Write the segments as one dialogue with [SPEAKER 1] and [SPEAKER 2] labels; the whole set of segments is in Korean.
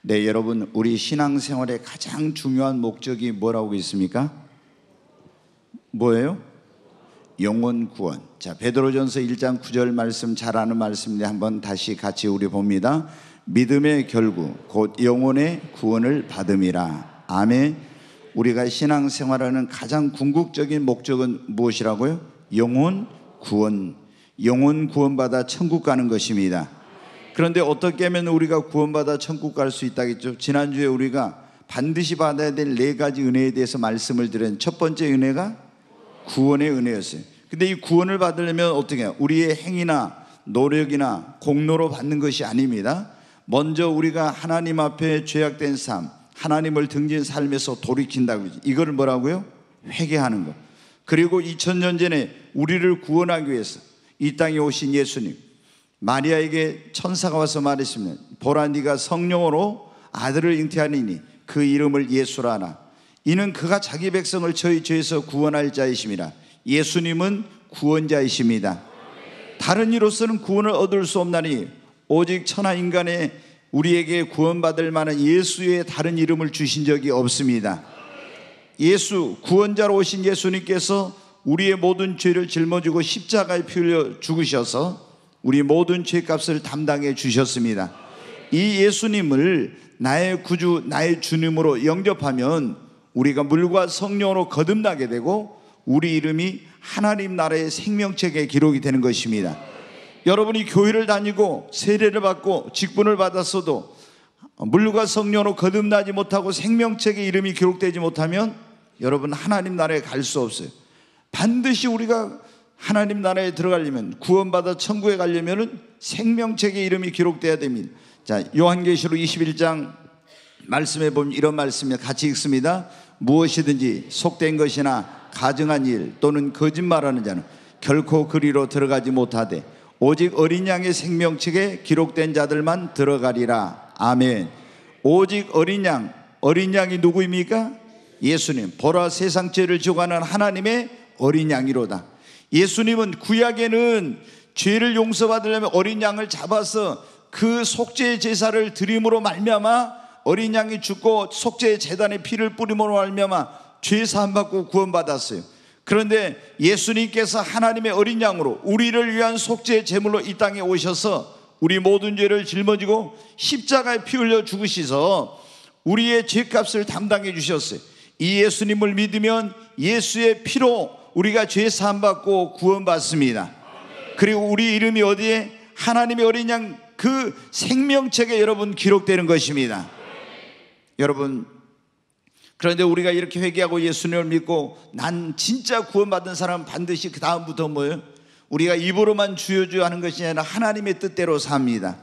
[SPEAKER 1] 네, 여러분, 우리 신앙생활의 가장 중요한 목적이 뭐라고 있습니까? 뭐예요? 영혼 구원. 자, 베드로전서 1장 9절 말씀, 잘 아는 말씀인데 한번 다시 같이 우리 봅니다. 믿음의 결국 곧 영혼의 구원을 받음이라. 아멘. 우리가 신앙생활하는 가장 궁극적인 목적은 무엇이라고요? 영혼 구원. 영혼 구원받아 천국 가는 것입니다. 그런데 어떻게 하면 우리가 구원받아 천국 갈 수 있다겠죠? 지난주에 우리가 반드시 받아야 될 4가지 은혜에 대해서 말씀을 드린 첫 번째 은혜가 구원의 은혜였어요. 근데 이 구원을 받으려면 어떻게 해요? 우리의 행위나 노력이나 공로로 받는 것이 아닙니다. 먼저 우리가 하나님 앞에 죄악된 삶, 하나님을 등진 삶에서 돌이킨다고. 이걸 뭐라고요? 회개하는 것. 그리고 2000년 전에 우리를 구원하기 위해서 이 땅에 오신 예수님, 마리아에게 천사가 와서 말했습니다. 보라, 네가 성령으로 아들을 잉태하리니 그 이름을 예수라 하라. 이는 그가 자기 백성을 저희 죄에서 구원할 자이심이라. 예수님은 구원자이십니다. 다른 이로서는 구원을 얻을 수 없나니 오직 천하 인간의 우리에게 구원받을 만한 예수의 다른 이름을 주신 적이 없습니다. 예수, 구원자로 오신 예수님께서 우리의 모든 죄를 짊어지고 십자가에 피 흘려 죽으셔서 우리 모든 죄값을 담당해 주셨습니다. 이 예수님을 나의 구주, 나의 주님으로 영접하면 우리가 물과 성령으로 거듭나게 되고 우리 이름이 하나님 나라의 생명책에 기록이 되는 것입니다. 여러분이 교회를 다니고 세례를 받고 직분을 받았어도 물과 성령으로 거듭나지 못하고 생명책에 이름이 기록되지 못하면 여러분 하나님 나라에 갈 수 없어요. 반드시 우리가 하나님 나라에 들어가려면, 구원받아 천국에 가려면 생명책에 이름이 기록돼야 됩니다. 자, 요한계시록 21장 말씀에 보면 이런 말씀을 같이 읽습니다. 무엇이든지 속된 것이나 가증한 일 또는 거짓말하는 자는 결코 그리로 들어가지 못하되 오직 어린 양의 생명책에 기록된 자들만 들어가리라. 아멘. 오직 어린 양, 어린 양이 누구입니까? 예수님. 보라, 세상 죄를 지고 가는 하나님의 어린 양이로다. 예수님은 구약에는 죄를 용서받으려면 어린 양을 잡아서 그 속죄의 제사를 드림으로 말미암아 어린 양이 죽고 속죄의 제단에 피를 뿌림으로 말미암아 죄 사함 받고 구원받았어요. 그런데 예수님께서 하나님의 어린 양으로 우리를 위한 속죄의 제물로 이 땅에 오셔서 우리 모든 죄를 짊어지고 십자가에 피 흘려 죽으셔서 우리의 죄값을 담당해 주셨어요. 이 예수님을 믿으면 예수의 피로 우리가 죄 사함 받고 구원받습니다. 그리고 우리 이름이 어디에? 하나님의 어린 양 그 생명책에 여러분 기록되는 것입니다. 여러분, 그런데 우리가 이렇게 회개하고 예수님을 믿고 난 진짜 구원받은 사람은 반드시 그 다음부터 뭐예요? 우리가 입으로만 주여 주여 하는 것이 아니라 하나님의 뜻대로 삽니다.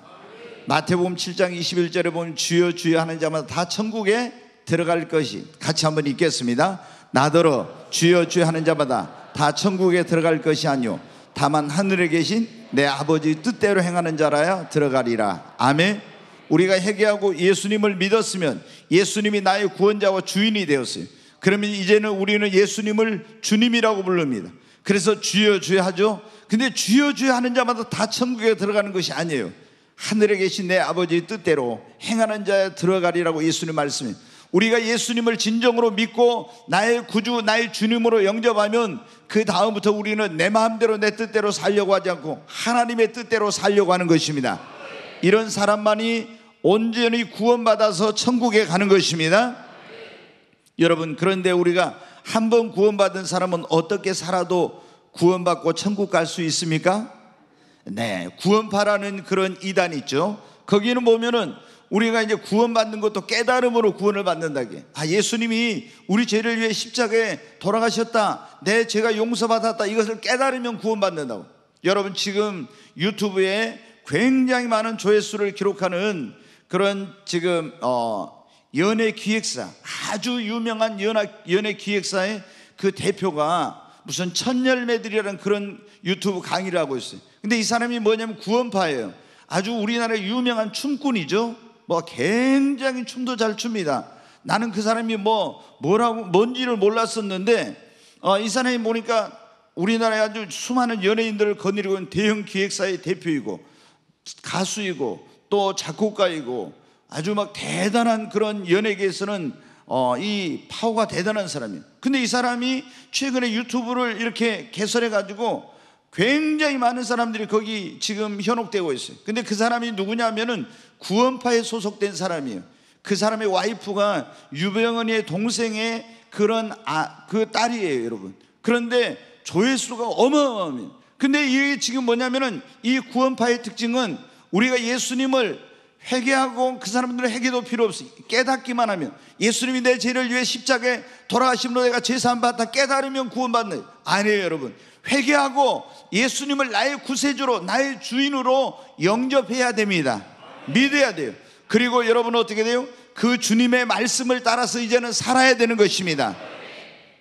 [SPEAKER 1] 마태복음 7장 21절에 보면 주여 주여 하는 자마다 다 천국에 들어갈 것이, 같이 한번 읽겠습니다. 나더러 주여 주여 하는 자마다 다 천국에 들어갈 것이 아니요 다만 하늘에 계신 내 아버지 뜻대로 행하는 자라야 들어가리라. 아멘. 우리가 회개하고 예수님을 믿었으면 예수님이 나의 구원자와 주인이 되었어요. 그러면 이제는 우리는 예수님을 주님이라고 부릅니다. 그래서 주여 주여 하죠. 근데 주여 주여 하는 자마다 다 천국에 들어가는 것이 아니에요. 하늘에 계신 내 아버지 뜻대로 행하는 자야 들어가리라고 예수님 말씀해요. 우리가 예수님을 진정으로 믿고 나의 구주, 나의 주님으로 영접하면 그 다음부터 우리는 내 마음대로 내 뜻대로 살려고 하지 않고 하나님의 뜻대로 살려고 하는 것입니다. 이런 사람만이 온전히 구원받아서 천국에 가는 것입니다. 여러분, 그런데 우리가 한번 구원받은 사람은 어떻게 살아도 구원받고 천국 갈 수 있습니까? 네, 구원파라는 그런 이단이 있죠. 거기는 보면은 우리가 이제 구원받는 것도 깨달음으로 구원을 받는다게. 예수님이 우리 죄를 위해 십자가에 돌아가셨다, 내 죄가 용서받았다, 이것을 깨달으면 구원받는다고. 여러분, 지금 유튜브에 굉장히 많은 조회수를 기록하는 그런 지금 연예 기획사, 아주 유명한 연예 기획사의 그 대표가 무슨 천열매들이라는 그런 유튜브 강의를 하고 있어요. 근데 이 사람이 뭐냐면 구원파예요. 아주 우리나라의 유명한 춤꾼이죠. 굉장히 춤도 잘 춥니다. 나는 그 사람이 뭔지를 몰랐었는데 이 사람이 보니까 우리나라에 아주 수많은 연예인들을 거느리고 있는 대형 기획사의 대표이고 가수이고 또 작곡가이고 아주 막 대단한 그런 연예계에서는 이 파워가 대단한 사람이에요. 근데 이 사람이 최근에 유튜브를 이렇게 개설해 가지고 굉장히 많은 사람들이 거기 지금 현혹되고 있어요. 근데 그 사람이 누구냐면은 구원파에 소속된 사람이에요. 그 사람의 와이프가 유병헌의 동생의 그런 그 딸이에요, 여러분. 그런데 조회수가 어마어마해요. 근데 이게 지금 뭐냐면은 이 구원파의 특징은 우리가 예수님을 회개하고 그 사람들은 회개도 필요 없어요. 깨닫기만 하면, 예수님이 내 죄를 위해 십자가에 돌아가심으로 내가 죄사함 받았다 깨달으면 구원받는, 아니에요, 여러분. 회개하고 예수님을 나의 구세주로, 나의 주인으로 영접해야 됩니다. 믿어야 돼요. 그리고 여러분은 어떻게 돼요? 그 주님의 말씀을 따라서 이제는 살아야 되는 것입니다.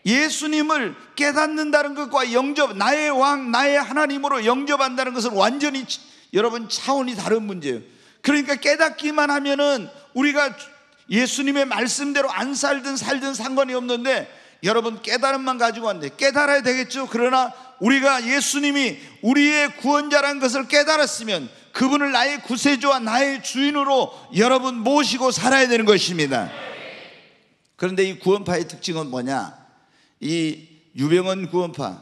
[SPEAKER 1] 예수님을 깨닫는다는 것과 영접, 나의 왕, 나의 하나님으로 영접한다는 것은 완전히 여러분 차원이 다른 문제예요. 그러니까 깨닫기만 하면은 우리가 예수님의 말씀대로 안 살든 상관이 없는데, 여러분 깨달음만 가지고 안 돼. 깨달아야 되겠죠. 그러나 우리가 예수님이 우리의 구원자라는 것을 깨달았으면 그분을 나의 구세주와 나의 주인으로 여러분 모시고 살아야 되는 것입니다. 그런데 이 구원파의 특징은 뭐냐? 이 유병헌 구원파,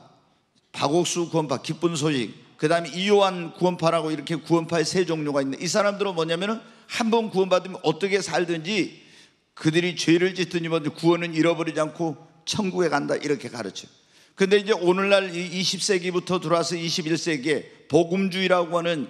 [SPEAKER 1] 박옥수 구원파, 기쁜 소식, 그 다음에 이요한 구원파라고 이렇게 구원파의 세 종류가 있는데, 이 사람들은 뭐냐면은 한 번 구원받으면 어떻게 살든지 그들이 죄를 짓든지 뭐 구원은 잃어버리지 않고 천국에 간다, 이렇게 가르쳐요. 근데 이제 오늘날 20세기부터 들어와서 21세기에 복음주의라고 하는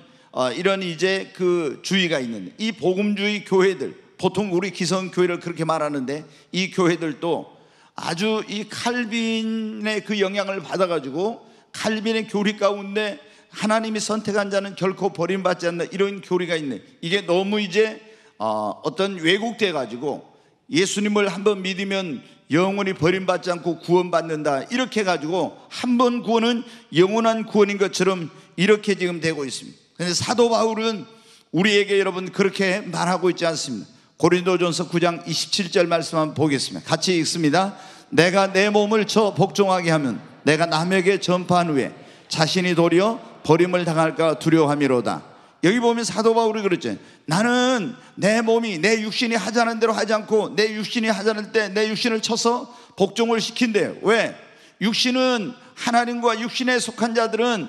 [SPEAKER 1] 이런 이제 그 주의가 있는데, 이 복음주의 교회들, 보통 우리 기성교회를 그렇게 말하는데, 이 교회들도 아주 이 칼빈의 그 영향을 받아가지고 칼빈의 교리 가운데 하나님이 선택한 자는 결코 버림받지 않는 이런 교리가 있네. 이게 너무 이제 어떤 왜곡돼 가지고 예수님을 한번 믿으면 영원히 버림받지 않고 구원받는다, 이렇게 해가지고 한 번 구원은 영원한 구원인 것처럼 이렇게 지금 되고 있습니다. 그런데 사도 바울은 우리에게 여러분 그렇게 말하고 있지 않습니다. 고린도전서 9장 27절 말씀 한번 보겠습니다. 같이 읽습니다. 내가 내 몸을 저 복종하게 하면 내가 남에게 전파한 후에 자신이 도리어 버림을 당할까 두려워함이로다. 여기 보면 사도 바울이 그랬죠. 나는 내 몸이, 내 육신이 하자는 대로 하지 않고 내 육신이 하자는 때 내 육신을 쳐서 복종을 시킨대요. 왜? 육신은 하나님과 육신에 속한 자들은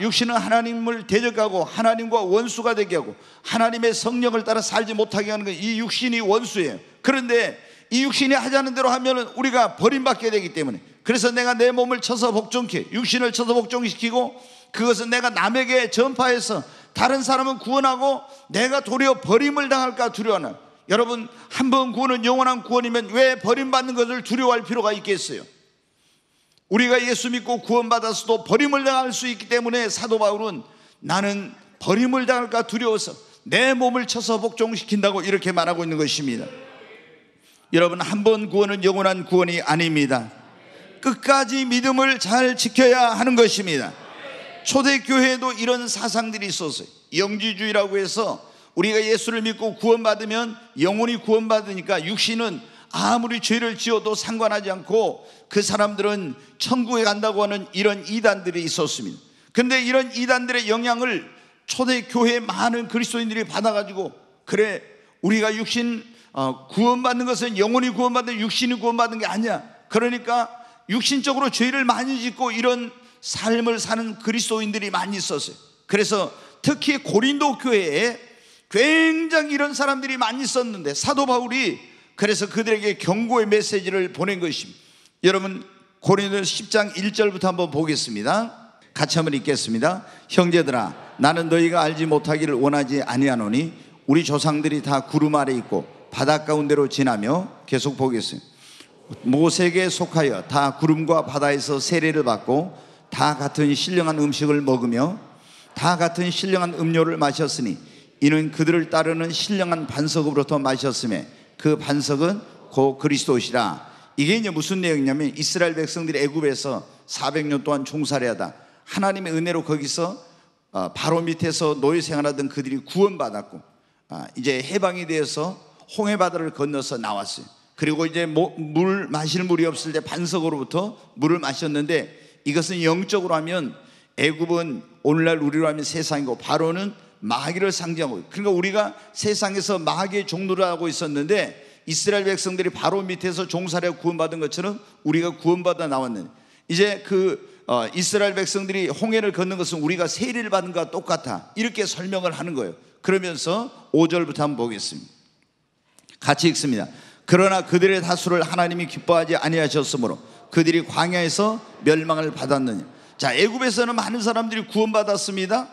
[SPEAKER 1] 육신은 하나님을 대적하고 하나님과 원수가 되게 하고 하나님의 성령을 따라 살지 못하게 하는 거, 이 육신이 원수예요. 그런데 이 육신이 하자는 대로 하면은 우리가 버림받게 되기 때문에, 그래서 내가 내 몸을 쳐서 복종케, 육신을 쳐서 복종시키고 그것은 내가 남에게 전파해서 다른 사람은 구원하고 내가 도리어 버림을 당할까 두려워하는. 여러분, 한 번 구원은 영원한 구원이면 왜 버림받는 것을 두려워할 필요가 있겠어요? 우리가 예수 믿고 구원받아서도 버림을 당할 수 있기 때문에 사도 바울은 나는 버림을 당할까 두려워서 내 몸을 쳐서 복종시킨다고 이렇게 말하고 있는 것입니다. 여러분, 한 번 구원은 영원한 구원이 아닙니다. 끝까지 믿음을 잘 지켜야 하는 것입니다. 초대교회에도 이런 사상들이 있었어요. 영지주의라고 해서 우리가 예수를 믿고 구원받으면 영원히 구원받으니까 육신은 아무리 죄를 지어도 상관하지 않고 그 사람들은 천국에 간다고 하는 이런 이단들이 있었습니다. 그런데 이런 이단들의 영향을 초대교회의 많은 그리스도인들이 받아가지고, 그래 우리가 육신 구원받는 것은 영원히 구원받는, 육신이 구원받는 게 아니야. 그러니까 육신적으로 죄를 많이 짓고 이런 삶을 사는 그리스도인들이 많이 있었어요. 그래서 특히 고린도 교회에 굉장히 이런 사람들이 많이 있었는데 사도 바울이 그래서 그들에게 경고의 메시지를 보낸 것입니다. 여러분, 고린도서 10장 1절부터 한번 보겠습니다. 같이 한번 읽겠습니다. 형제들아, 나는 너희가 알지 못하기를 원하지 아니하노니 우리 조상들이 다 구름 아래 있고 바다 가운데로 지나며, 계속 보겠습니다. 모세에게 속하여 다 구름과 바다에서 세례를 받고 다 같은 신령한 음식을 먹으며 다 같은 신령한 음료를 마셨으니 이는 그들을 따르는 신령한 반석으로부터 마셨음에 그 반석은 곧 그리스도시라. 이게 이제 무슨 내용이냐면, 이스라엘 백성들이 애굽에서 400년 동안 종살이하다 하나님의 은혜로 거기서 바로 밑에서 노예 생활하던 그들이 구원받았고 이제 해방이 되어서 홍해바다를 건너서 나왔어요. 그리고 이제 물 마실 물이 없을 때 반석으로부터 물을 마셨는데, 이것은 영적으로 하면 애굽은 오늘날 우리로 하면 세상이고 바로는 마귀를 상징하고, 그러니까 우리가 세상에서 마귀의 종노를 하고 있었는데 이스라엘 백성들이 바로 밑에서 종살이하고 구원받은 것처럼 우리가 구원받아 나왔는데, 이제 이스라엘 백성들이 홍해를 걷는 것은 우리가 세례를 받은 것과 똑같아, 이렇게 설명을 하는 거예요. 그러면서 5절부터 한번 보겠습니다. 같이 읽습니다. 그러나 그들의 다수를 하나님이 기뻐하지 아니하셨으므로 그들이 광야에서 멸망을 받았느니. 자, 애굽에서는 많은 사람들이 구원받았습니다.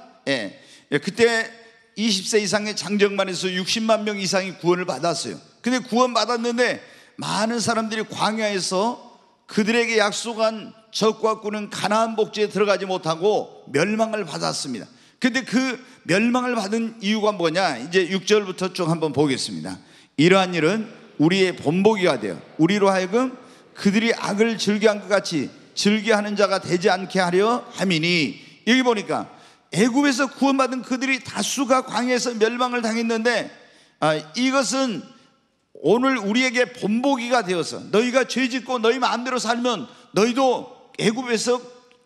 [SPEAKER 1] 그때 20세 이상의 장정만 해서 60만 명 이상이 구원을 받았어요. 근데 구원받았는데 많은 사람들이 광야에서 그들에게 약속한 적과 꾸는 가나안 복지에 들어가지 못하고 멸망을 받았습니다. 근데 그 멸망을 받은 이유가 뭐냐, 이제 6절부터 쭉 한번 보겠습니다. 이러한 일은 우리의 본보기가 되어 우리로 하여금 그들이 악을 즐겨한 것 같이 즐겨하는 자가 되지 않게 하려 함이니. 여기 보니까 애굽에서 구원받은 그들이 다수가 광야에서 멸망을 당했는데, 이것은 오늘 우리에게 본보기가 되어서 너희가 죄짓고 너희 마음대로 살면 너희도 애굽에서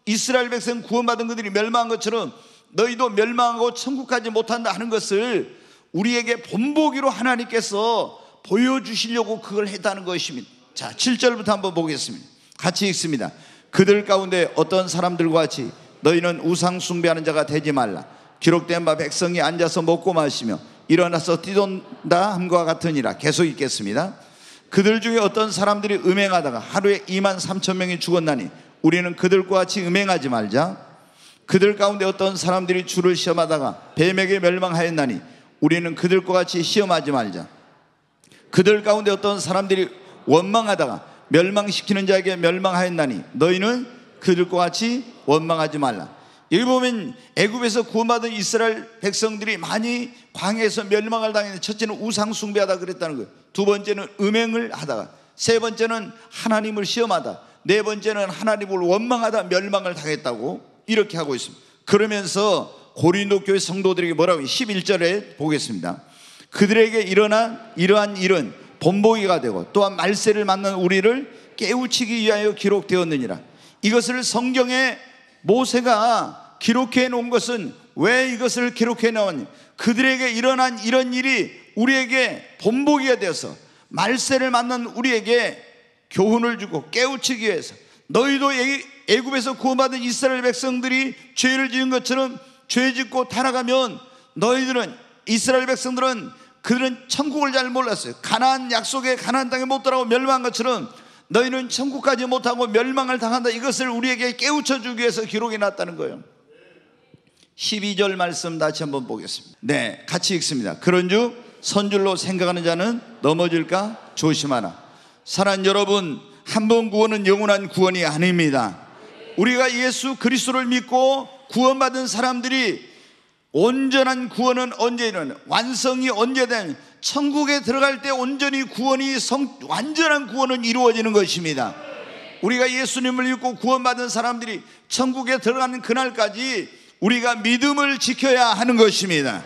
[SPEAKER 1] 이스라엘 백성 구원받은 그들이 멸망한 것처럼 너희도 멸망하고 천국 가지 못한다 하는 것을 우리에게 본보기로 하나님께서 보여주시려고 그걸 했다는 것입니다. 자, 7절부터 한번 보겠습니다. 같이 읽습니다. 그들 가운데 어떤 사람들과 같이 너희는 우상 숭배하는 자가 되지 말라. 기록된 바 백성이 앉아서 먹고 마시며 일어나서 뛰돈다 함과 같으니라. 계속 읽겠습니다. 그들 중에 어떤 사람들이 음행하다가 하루에 2만 3천 명이 죽었나니 우리는 그들과 같이 음행하지 말자. 그들 가운데 어떤 사람들이 주를 시험하다가 뱀에게 멸망하였나니 우리는 그들과 같이 시험하지 말자. 그들 가운데 어떤 사람들이 원망하다가 멸망시키는 자에게 멸망하였나니 너희는 그들과 같이 원망하지 말라. 여기 보면 애굽에서 구원받은 이스라엘 백성들이 많이 광야에서 멸망을 당했는데, 첫째는 우상 숭배하다 그랬다는 거예요. 두 번째는 음행을 하다가, 세 번째는 하나님을 시험하다, 네 번째는 하나님을 원망하다 멸망을 당했다고 이렇게 하고 있습니다. 그러면서 고린도 교회 성도들에게 뭐라고 11절에 보겠습니다. 그들에게 일어난 이러한 일은 본보기가 되고 또한 말세를 맞는 우리를 깨우치기 위하여 기록되었느니라. 이것을 성경에 모세가 기록해 놓은 것은 왜 이것을 기록해 놓았냐, 그들에게 일어난 이런 일이 우리에게 본보기가 되어서 말세를 맞는 우리에게 교훈을 주고 깨우치기 위해서, 너희도 애굽에서 구원받은 이스라엘 백성들이 죄를 지은 것처럼 죄 짓고 타락하면 너희들은, 이스라엘 백성들은 그들은 천국을 잘 몰랐어요. 가나안 약속의 가나안 땅에 못 들어가고 멸망한 것처럼 너희는 천국 가지 못하고 멸망을 당한다. 이것을 우리에게 깨우쳐 주기 위해서 기록해 놨다는 거예요. 12절 말씀 다시 한번 보겠습니다. 네, 같이 읽습니다. 그런즉 선줄로 생각하는 자는 넘어질까 조심하라. 사랑하는 여러분, 한 번 구원은 영원한 구원이 아닙니다. 우리가 예수 그리스도를 믿고 구원받은 사람들이 온전한 구원은 언제 일어나요? 완성이 언제 되냐? 천국에 들어갈 때 온전히 완전한 구원은 이루어지는 것입니다. 우리가 예수님을 믿고 구원받은 사람들이 천국에 들어가는 그날까지 우리가 믿음을 지켜야 하는 것입니다.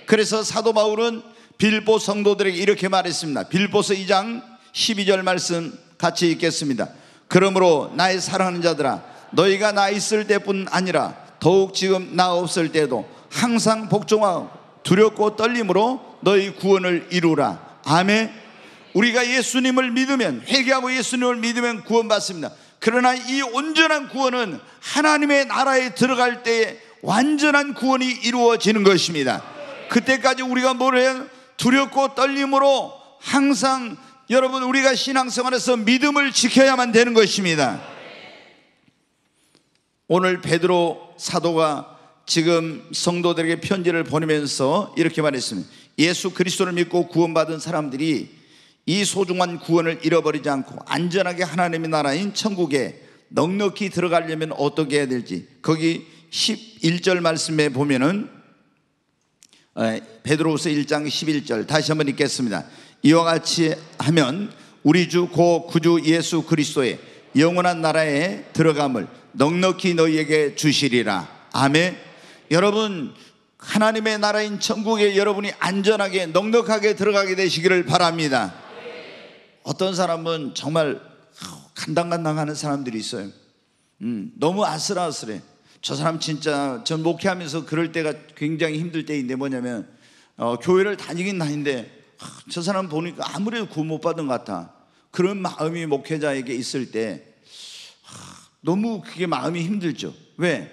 [SPEAKER 1] 그래서 사도 바울은 빌보 성도들에게 이렇게 말했습니다. 빌보서 2장 12절 말씀 같이 읽겠습니다. 그러므로 나의 사랑하는 자들아, 너희가 나 있을 때뿐 아니라 더욱 지금 나 없을 때도 항상 복종하고 두렵고 떨림으로 너희 구원을 이루라. 아멘. 우리가 예수님을 믿으면, 회개하고 예수님을 믿으면 구원받습니다. 그러나 이 온전한 구원은 하나님의 나라에 들어갈 때에 완전한 구원이 이루어지는 것입니다. 그때까지 우리가 뭘 해요? 두렵고 떨림으로 항상, 여러분, 우리가 신앙생활에서 믿음을 지켜야만 되는 것입니다. 오늘 베드로 사도가 지금 성도들에게 편지를 보내면서 이렇게 말했습니다. 예수 그리스도를 믿고 구원받은 사람들이 이 소중한 구원을 잃어버리지 않고 안전하게 하나님의 나라인 천국에 넉넉히 들어가려면 어떻게 해야 될지, 거기 11절 말씀에 보면은 베드로후서 1장 11절 다시 한번 읽겠습니다. 이와 같이 하면 우리 주 고 구주 예수 그리스도의 영원한 나라에 들어감을 넉넉히 너희에게 주시리라. 아멘. 여러분, 하나님의 나라인 천국에 여러분이 안전하게 넉넉하게 들어가게 되시기를 바랍니다. 어떤 사람은 정말 간당간당하는 사람들이 있어요. 너무 아슬아슬해. 저 사람 진짜 전 목회하면서 그럴 때가 굉장히 힘들 때인데 뭐냐면 교회를 다니긴 다니는데 저 사람 보니까 아무래도 구원 못 받은 것 같아. 그런 마음이 목회자에게 있을 때 너무 그게 마음이 힘들죠. 왜?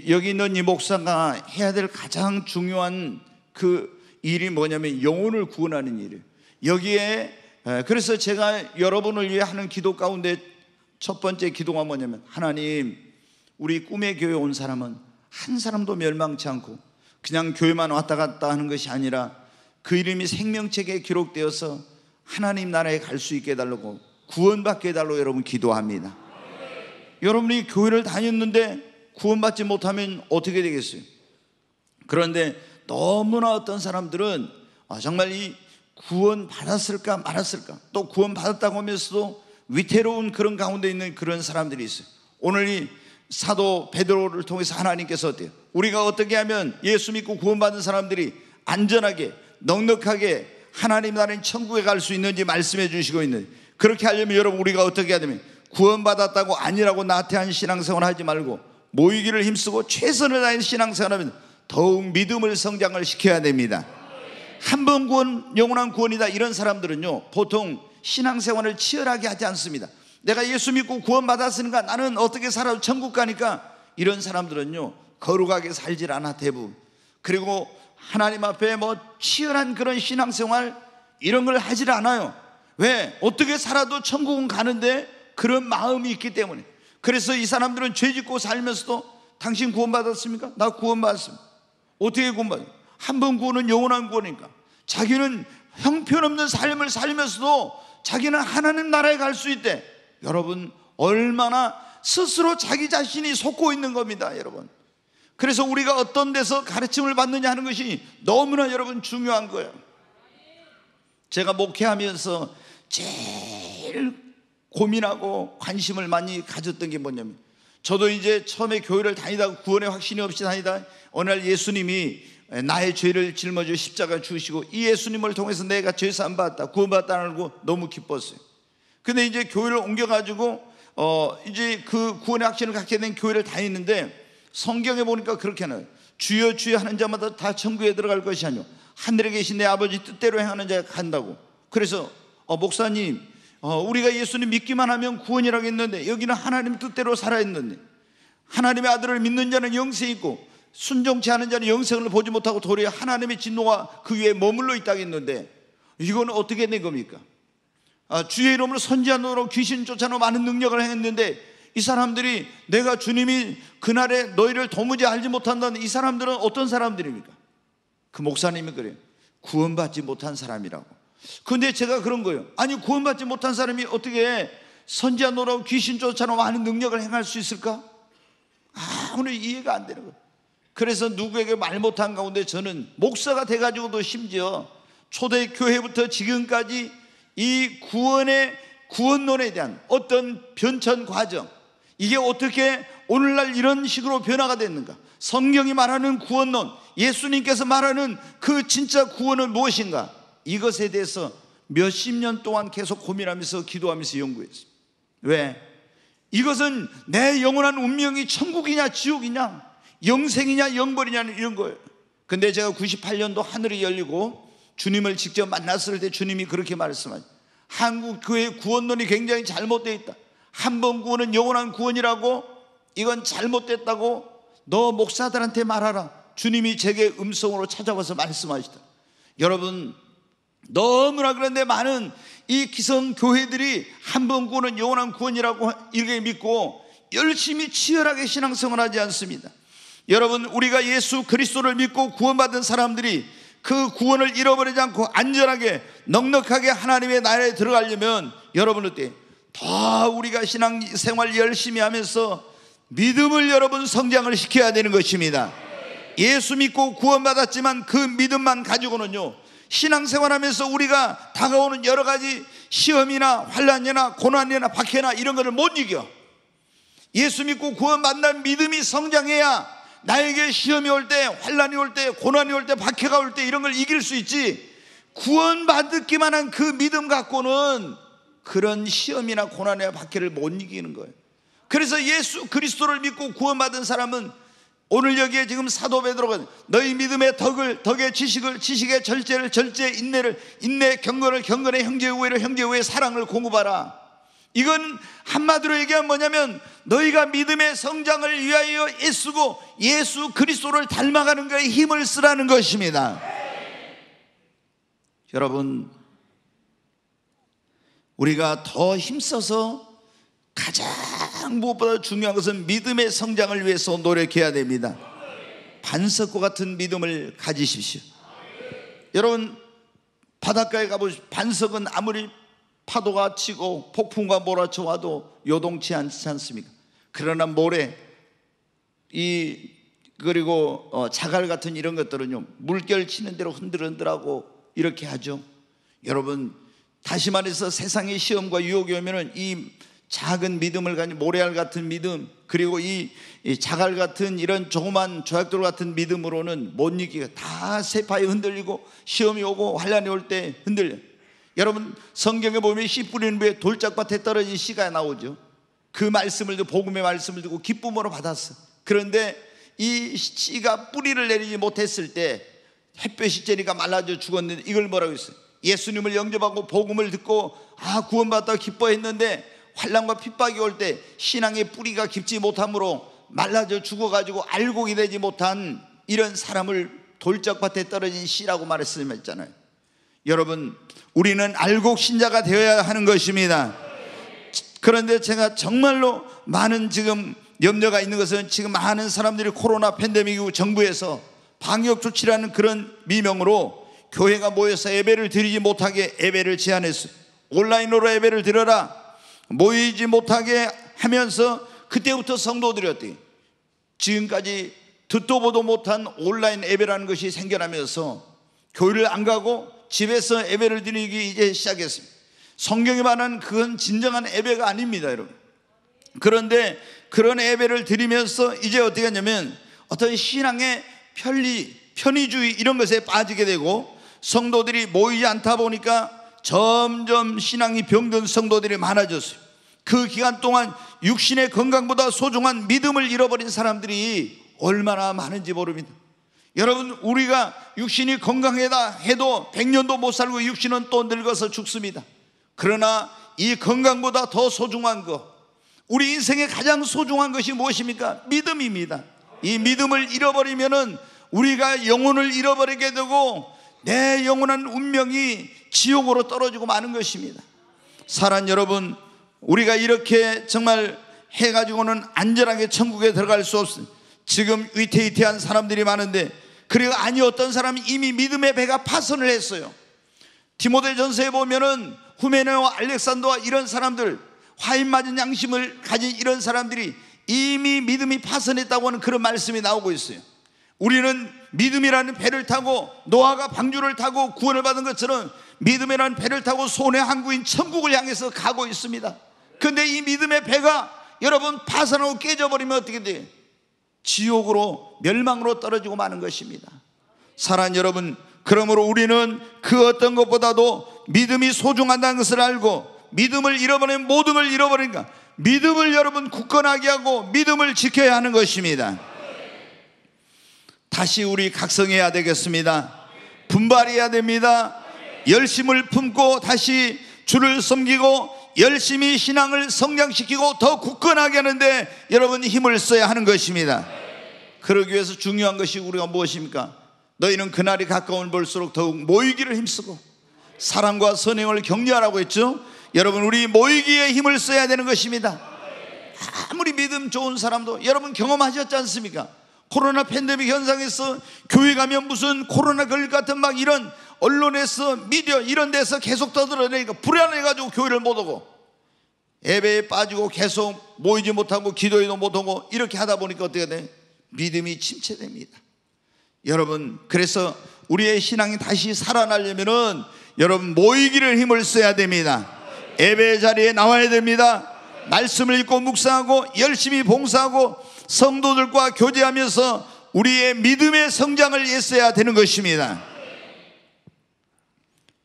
[SPEAKER 1] 여기 있는 이 목사가 해야 될 가장 중요한 그 일이 뭐냐면 영혼을 구원하는 일이에요. 여기에 그래서 제가 여러분을 위해 하는 기도 가운데 첫 번째 기도가 뭐냐면, 하나님, 우리 꿈의 교회 온 사람은 한 사람도 멸망치 않고 그냥 교회만 왔다 갔다 하는 것이 아니라 그 이름이 생명책에 기록되어서 하나님 나라에 갈 수 있게 해달라고, 구원받게 해달라고 여러분 기도합니다. 여러분이 교회를 다녔는데 구원받지 못하면 어떻게 되겠어요? 그런데 너무나 어떤 사람들은 정말 이 구원 받았을까 말았을까, 또 구원 받았다고 하면서도 위태로운 그런 가운데 있는 그런 사람들이 있어요. 오늘 이 사도 베드로를 통해서 하나님께서 어때요? 우리가 어떻게 하면 예수 믿고 구원받은 사람들이 안전하게 넉넉하게 하나님 나라인 천국에 갈 수 있는지 말씀해 주시고 있는, 그렇게 하려면 여러분 우리가 어떻게 해야 되면, 구원받았다고 아니라고 나태한 신앙생활 하지 말고 모이기를 힘쓰고 최선을 다해 신앙생활하면 더욱 믿음을 성장을 시켜야 됩니다. 한 번 구원, 영원한 구원이다, 이런 사람들은요 보통 신앙생활을 치열하게 하지 않습니다. 내가 예수 믿고 구원받았으니까 나는 어떻게 살아도 천국 가니까, 이런 사람들은요 거룩하게 살질 않아 대부분. 그리고 하나님 앞에 뭐 치열한 그런 신앙생활 이런 걸 하질 않아요. 왜? 어떻게 살아도 천국은 가는데 그런 마음이 있기 때문에. 그래서 이 사람들은 죄 짓고 살면서도 당신 구원받았습니까? 나 구원받았습니다. 어떻게 구원받아요? 한 번 구원은 영원한 구원이니까. 자기는 형편없는 삶을 살면서도 자기는 하나님 나라에 갈 수 있대. 여러분 얼마나 스스로 자기 자신이 속고 있는 겁니다, 여러분. 그래서 우리가 어떤 데서 가르침을 받느냐 하는 것이 너무나 여러분 중요한 거예요. 제가 목회하면서 제일 고민하고 관심을 많이 가졌던 게 뭐냐면, 저도 이제 처음에 교회를 다니다가 구원의 확신이 없이 다니다 어느 날 예수님이 나의 죄를 짊어져 십자가 주시고, 이 예수님을 통해서 내가 죄 사함 받았다, 구원받았다는 걸 알고 너무 기뻤어요. 근데 이제 교회를 옮겨가지고 이제 그 구원의 확신을 갖게 된 교회를 다니는데, 성경에 보니까 그렇게 하나요? 주여 주여 하는 자마다 다 천국에 들어갈 것이 아니오 하늘에 계신 내 아버지 뜻대로 행하는 자가 간다고. 그래서 목사님, 우리가 예수님 믿기만 하면 구원이라고 했는데 여기는 하나님 뜻대로 살아있는데, 하나님의 아들을 믿는 자는 영생이 있고 순종치 않은 자는 영생을 보지 못하고 도리어 하나님의 진노가 그 위에 머물러 있다고 했는데, 이거는 어떻게 된 겁니까? 주의 이름으로 선지자노로 귀신 쫓아내고 많은 능력을 행했는데, 이 사람들이 내가 주님이 그날에 너희를 도무지 알지 못한다는, 이 사람들은 어떤 사람들입니까? 그 목사님이 그래요. 구원받지 못한 사람이라고. 근데 제가 그런 거예요. 아니 구원받지 못한 사람이 어떻게 선지자 노릇하고 귀신 쫓아내고 많은 능력을 행할 수 있을까? 오늘 이해가 안 되는 거예요. 그래서 누구에게 말 못한 가운데 저는 목사가 돼가지고도 심지어 초대교회부터 지금까지 이 구원론에 대한 어떤 변천 과정, 이게 어떻게 오늘날 이런 식으로 변화가 됐는가? 성경이 말하는 구원론, 예수님께서 말하는 그 진짜 구원은 무엇인가? 이것에 대해서 몇십 년 동안 계속 고민하면서 기도하면서 연구했어요. 왜? 이것은 내 영원한 운명이 천국이냐 지옥이냐, 영생이냐 영벌이냐 이런 거예요. 근데 제가 98년도 하늘이 열리고 주님을 직접 만났을 때 주님이 그렇게 말씀하죠. 한국 교회 구원론이 굉장히 잘못되어 있다. 한 번 구원은 영원한 구원이라고, 이건 잘못됐다고 너 목사들한테 말하라. 주님이 제게 음성으로 찾아와서 말씀하시다. 여러분 너무나 그런데 많은 이 기성 교회들이 한 번 구원은 영원한 구원이라고 이렇게 믿고 열심히 치열하게 신앙생활하지 않습니다. 여러분 우리가 예수 그리스도를 믿고 구원받은 사람들이 그 구원을 잃어버리지 않고 안전하게 넉넉하게 하나님의 나라에 들어가려면 여러분 어때? 더 우리가 신앙생활 열심히 하면서 믿음을 여러분 성장을 시켜야 되는 것입니다. 예수 믿고 구원받았지만 그 믿음만 가지고는요, 신앙생활하면서 우리가 다가오는 여러 가지 시험이나 환난이나 고난이나 박해나 이런 것을 못 이겨. 예수 믿고 구원받는 믿음이 성장해야 나에게 시험이 올 때, 환난이 올 때, 고난이 올 때, 박해가 올 때 이런 걸 이길 수 있지, 구원받기만 한 그 믿음 갖고는 그런 시험이나 고난이나 박해를 못 이기는 거예요. 그래서 예수 그리스도를 믿고 구원받은 사람은 오늘 여기에 지금 사도 베드로가 너희 믿음의 덕의 지식을, 지식의 절제를, 절제의 인내를, 인내의 경건을, 경건의 형제의 우애를, 형제의 우애의 사랑을 공급하라. 이건 한마디로 얘기하면 뭐냐면 너희가 믿음의 성장을 위하여 애쓰고 예수 그리스도를 닮아가는 것에 힘을 쓰라는 것입니다. 여러분, 우리가 더 힘써서 가장 무엇보다 중요한 것은 믿음의 성장을 위해서 노력해야 됩니다. 반석과 같은 믿음을 가지십시오. 여러분, 바닷가에 가보십시오. 반석은 아무리 파도가 치고 폭풍과 몰아쳐 와도 요동치 않지 않습니까? 그러나 모래, 그리고 자갈 같은 이런 것들은요, 물결 치는 대로 흔들흔들하고 이렇게 하죠. 여러분, 다시 말해서 세상의 시험과 유혹이 오면은 이 작은 믿음을 가진 모래알 같은 믿음, 그리고 이 자갈 같은 이런 조그만 조약돌 같은 믿음으로는 못 이기고 다 세파에 흔들리고 시험이 오고 환란이 올 때 흔들려. 여러분, 성경에 보면 씨 뿌리는 배 돌짝밭에 떨어진 씨가 나오죠. 그 말씀을 듣고, 복음의 말씀을 듣고 기쁨으로 받았어. 그런데 이 씨가 뿌리를 내리지 못했을 때 햇볕이 쬐니까 말라져 죽었는데 이걸 뭐라고 했어요? 예수님을 영접하고 복음을 듣고 구원받았다고 기뻐했는데 환난과 핍박이 올 때 신앙의 뿌리가 깊지 못함으로 말라져 죽어가지고 알곡이 되지 못한 이런 사람을 돌짝밭에 떨어진 씨라고 말했잖아요. 여러분, 우리는 알곡 신자가 되어야 하는 것입니다. 그런데 제가 정말로 많은 지금 염려가 있는 것은 지금 많은 사람들이 코로나 팬데믹 이후 정부에서 방역 조치라는 그런 미명으로 교회가 모여서 예배를 드리지 못하게 예배를 제한했어요. 온라인으로 예배를 드려라, 모이지 못하게 하면서 그때부터 성도들이 어떻게 지금까지 듣도 보도 못한 온라인 예배라는 것이 생겨나면서 교회를 안 가고 집에서 예배를 드리기 이제 시작했습니다. 성경이 말하는 그건 진정한 예배가 아닙니다, 여러분. 그런데 그런 예배를 드리면서 이제 어떻게 하냐면 어떤 신앙의 편의주의 이런 것에 빠지게 되고 성도들이 모이지 않다 보니까 점점 신앙이 병든 성도들이 많아졌어요. 그 기간 동안 육신의 건강보다 소중한 믿음을 잃어버린 사람들이 얼마나 많은지 모릅니다. 여러분, 우리가 육신이 건강하다 해도 100년도 못 살고 육신은 또 늙어서 죽습니다. 그러나 이 건강보다 더 소중한 것, 우리 인생의 가장 소중한 것이 무엇입니까? 믿음입니다. 이 믿음을 잃어버리면은 우리가 영혼을 잃어버리게 되고 내 영원한 운명이 지옥으로 떨어지고 마는 것입니다. 사랑하는 여러분, 우리가 이렇게 정말 해가지고는 안전하게 천국에 들어갈 수 없습니다. 지금 위태위태한 사람들이 많은데, 그리고 어떤 사람이 이미 믿음의 배가 파선을 했어요. 디모데전서에 보면은 후메네와 알렉산더와 이런 사람들, 화인 맞은 양심을 가진 이런 사람들이 이미 믿음이 파선했다고 하는 그런 말씀이 나오고 있어요. 우리는 믿음이라는 배를 타고 노아가 방주를 타고 구원을 받은 것처럼 믿음이라는 배를 타고 손의 항구인 천국을 향해서 가고 있습니다. 그런데 이 믿음의 배가 여러분 파산하고 깨져버리면 어떻게 돼요? 지옥으로, 멸망으로 떨어지고 마는 것입니다. 사랑하는 여러분, 그러므로 우리는 그 어떤 것보다도 믿음이 소중하다는 것을 알고 믿음을 잃어버리면 모든 걸 잃어버리니까 믿음을 여러분 굳건하게 하고 믿음을 지켜야 하는 것입니다. 다시 우리 각성해야 되겠습니다. 분발해야 됩니다. 열심을 품고 다시 주를 섬기고 열심히 신앙을 성장시키고 더 굳건하게 하는데 여러분 힘을 써야 하는 것입니다. 그러기 위해서 중요한 것이 우리가 무엇입니까? 너희는 그날이 가까운 볼수록 더욱 모이기를 힘쓰고 사랑과 선행을 격려하라고 했죠. 여러분, 우리 모이기에 힘을 써야 되는 것입니다. 아무리 믿음 좋은 사람도 여러분 경험하셨지 않습니까? 코로나 팬데믹 현상에서 교회 가면 무슨 코로나 걸릴 것 같은 막 이런 언론에서 미디어 이런 데서 계속 떠들어내니까 불안해가지고 교회를 못 오고 예배에 빠지고 계속 모이지 못하고 기도에도 못하고 이렇게 하다 보니까 어떻게 돼? 믿음이 침체됩니다. 여러분, 그래서 우리의 신앙이 다시 살아나려면은 여러분 모이기를 힘을 써야 됩니다. 예배 자리에 나와야 됩니다. 말씀을 읽고 묵상하고 열심히 봉사하고 성도들과 교제하면서 우리의 믿음의 성장을 애써야 되는 것입니다.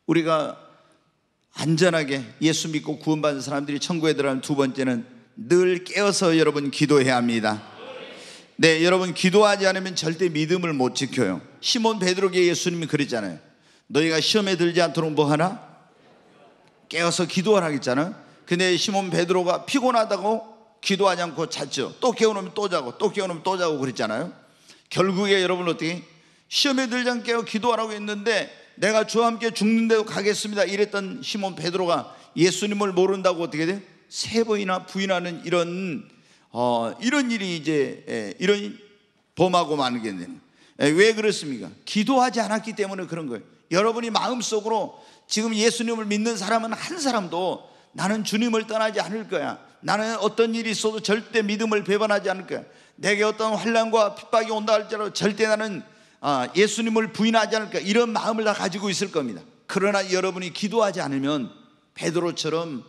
[SPEAKER 1] 우리가 안전하게 예수 믿고 구원받은 사람들이 천국에 들어가는 두 번째는 늘 깨어서 여러분 기도해야 합니다. 네, 여러분 기도하지 않으면 절대 믿음을 못 지켜요. 시몬 베드로에게 예수님이 그랬잖아요. 너희가 시험에 들지 않도록 뭐 하나? 깨어서 기도하라 했잖아요. 근데 시몬 베드로가 피곤하다고 기도하지 않고 잤죠. 또 깨워놓으면 또 자고, 또 깨워놓으면 또 자고 그랬잖아요. 결국에 여러분 어떻게? 시험에 들지 않게 기도하라고 했는데 내가 주와 함께 죽는데도 가겠습니다 이랬던 시몬 베드로가 예수님을 모른다고 어떻게 돼? 3번이나 부인하는 이런 일이 이제 이런 범하고 마는 게 되는. 왜 그렇습니까? 기도하지 않았기 때문에 그런 거예요. 여러분이 마음속으로 지금 예수님을 믿는 사람은 한 사람도 나는 주님을 떠나지 않을 거야, 나는 어떤 일이 있어도 절대 믿음을 배반하지 않을 거야, 내게 어떤 환난과 핍박이 온다 할지라도 절대 나는 예수님을 부인하지 않을 거야, 이런 마음을 다 가지고 있을 겁니다. 그러나 여러분이 기도하지 않으면 베드로처럼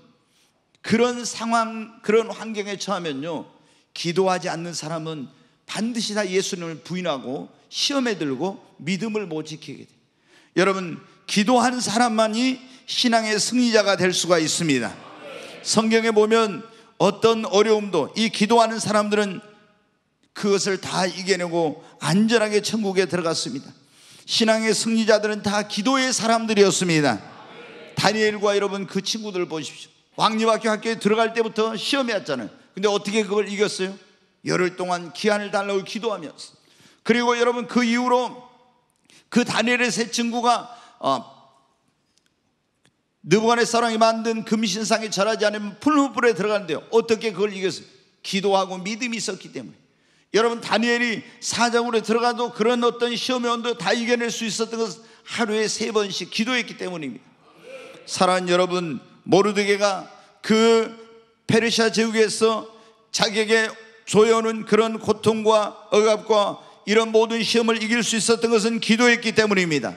[SPEAKER 1] 그런 상황, 그런 환경에 처하면요, 기도하지 않는 사람은 반드시 다 예수님을 부인하고 시험에 들고 믿음을 못 지키게 돼요. 여러분, 기도하는 사람만이 신앙의 승리자가 될 수가 있습니다. 성경에 보면 어떤 어려움도 이 기도하는 사람들은 그것을 다 이겨내고 안전하게 천국에 들어갔습니다. 신앙의 승리자들은 다 기도의 사람들이었습니다. 다니엘과 여러분 그 친구들 보십시오. 왕립학교 학교에 들어갈 때부터 시험이 왔잖아요. 근데 어떻게 그걸 이겼어요? 열흘 동안 기한을 달라고 기도하면서. 그리고 여러분 그 이후로 그 다니엘의 세 친구가 느부갓네살이 만든 금신상에 절하지 않으면 풀무불에 들어가는데요, 어떻게 그걸 이겼어요? 기도하고 믿음이 있었기 때문에. 여러분 다니엘이 사정으로 들어가도 그런 어떤 시험의 온도 다 이겨낼 수 있었던 것은 하루에 3번씩 기도했기 때문입니다. 사랑하는 여러분, 모르드게가 그 페르시아 제국에서 자기에게 조여오는 그런 고통과 억압과 이런 모든 시험을 이길 수 있었던 것은 기도했기 때문입니다.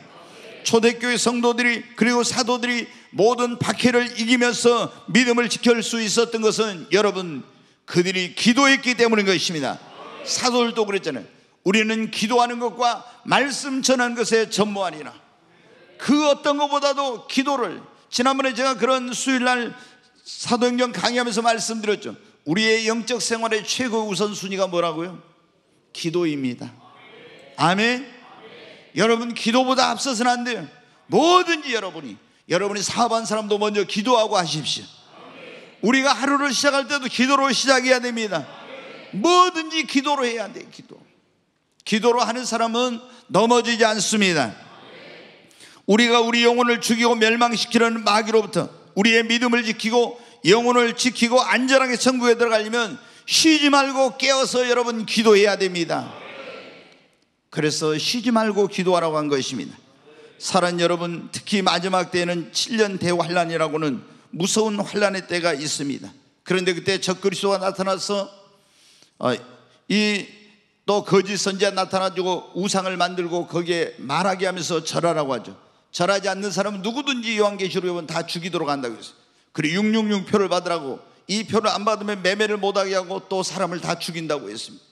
[SPEAKER 1] 초대교회 성도들이 그리고 사도들이 모든 박해를 이기면서 믿음을 지킬 수 있었던 것은 여러분 그들이 기도했기 때문인 것입니다. 사도들도 그랬잖아요. 우리는 기도하는 것과 말씀 전하는 것에 전무하니라. 그 어떤 것보다도 기도를, 지난번에 제가 그런 수요일날 사도행전 강의하면서 말씀드렸죠. 우리의 영적 생활의 최고 우선순위가 뭐라고요? 기도입니다. 아멘. 여러분 기도보다 앞서서는 안 돼요. 뭐든지 여러분이 사업한 사람도 먼저 기도하고 하십시오. 우리가 하루를 시작할 때도 기도로 시작해야 됩니다. 뭐든지 기도로 해야 돼요. 기도로 하는 사람은 넘어지지 않습니다. 우리가 우리 영혼을 죽이고 멸망시키려는 마귀로부터 우리의 믿음을 지키고 영혼을 지키고 안전하게 천국에 들어가려면 쉬지 말고 깨어서 여러분 기도해야 됩니다. 그래서 쉬지 말고 기도하라고 한 것입니다. 사랑하는 여러분, 특히 마지막 때에는 7년 대환란이라고는 무서운 환란의 때가 있습니다. 그런데 그때 적그리스도가 나타나서 또 거짓 선지자 나타나주고 우상을 만들고 거기에 말하게 하면서 절하라고 하죠. 절하지 않는 사람은 누구든지 요한계시록에 보면 다 죽이도록 한다고 했어요. 그리고 666표를 받으라고, 이 표를 안 받으면 매매를 못하게 하고 또 사람을 다 죽인다고 했습니다.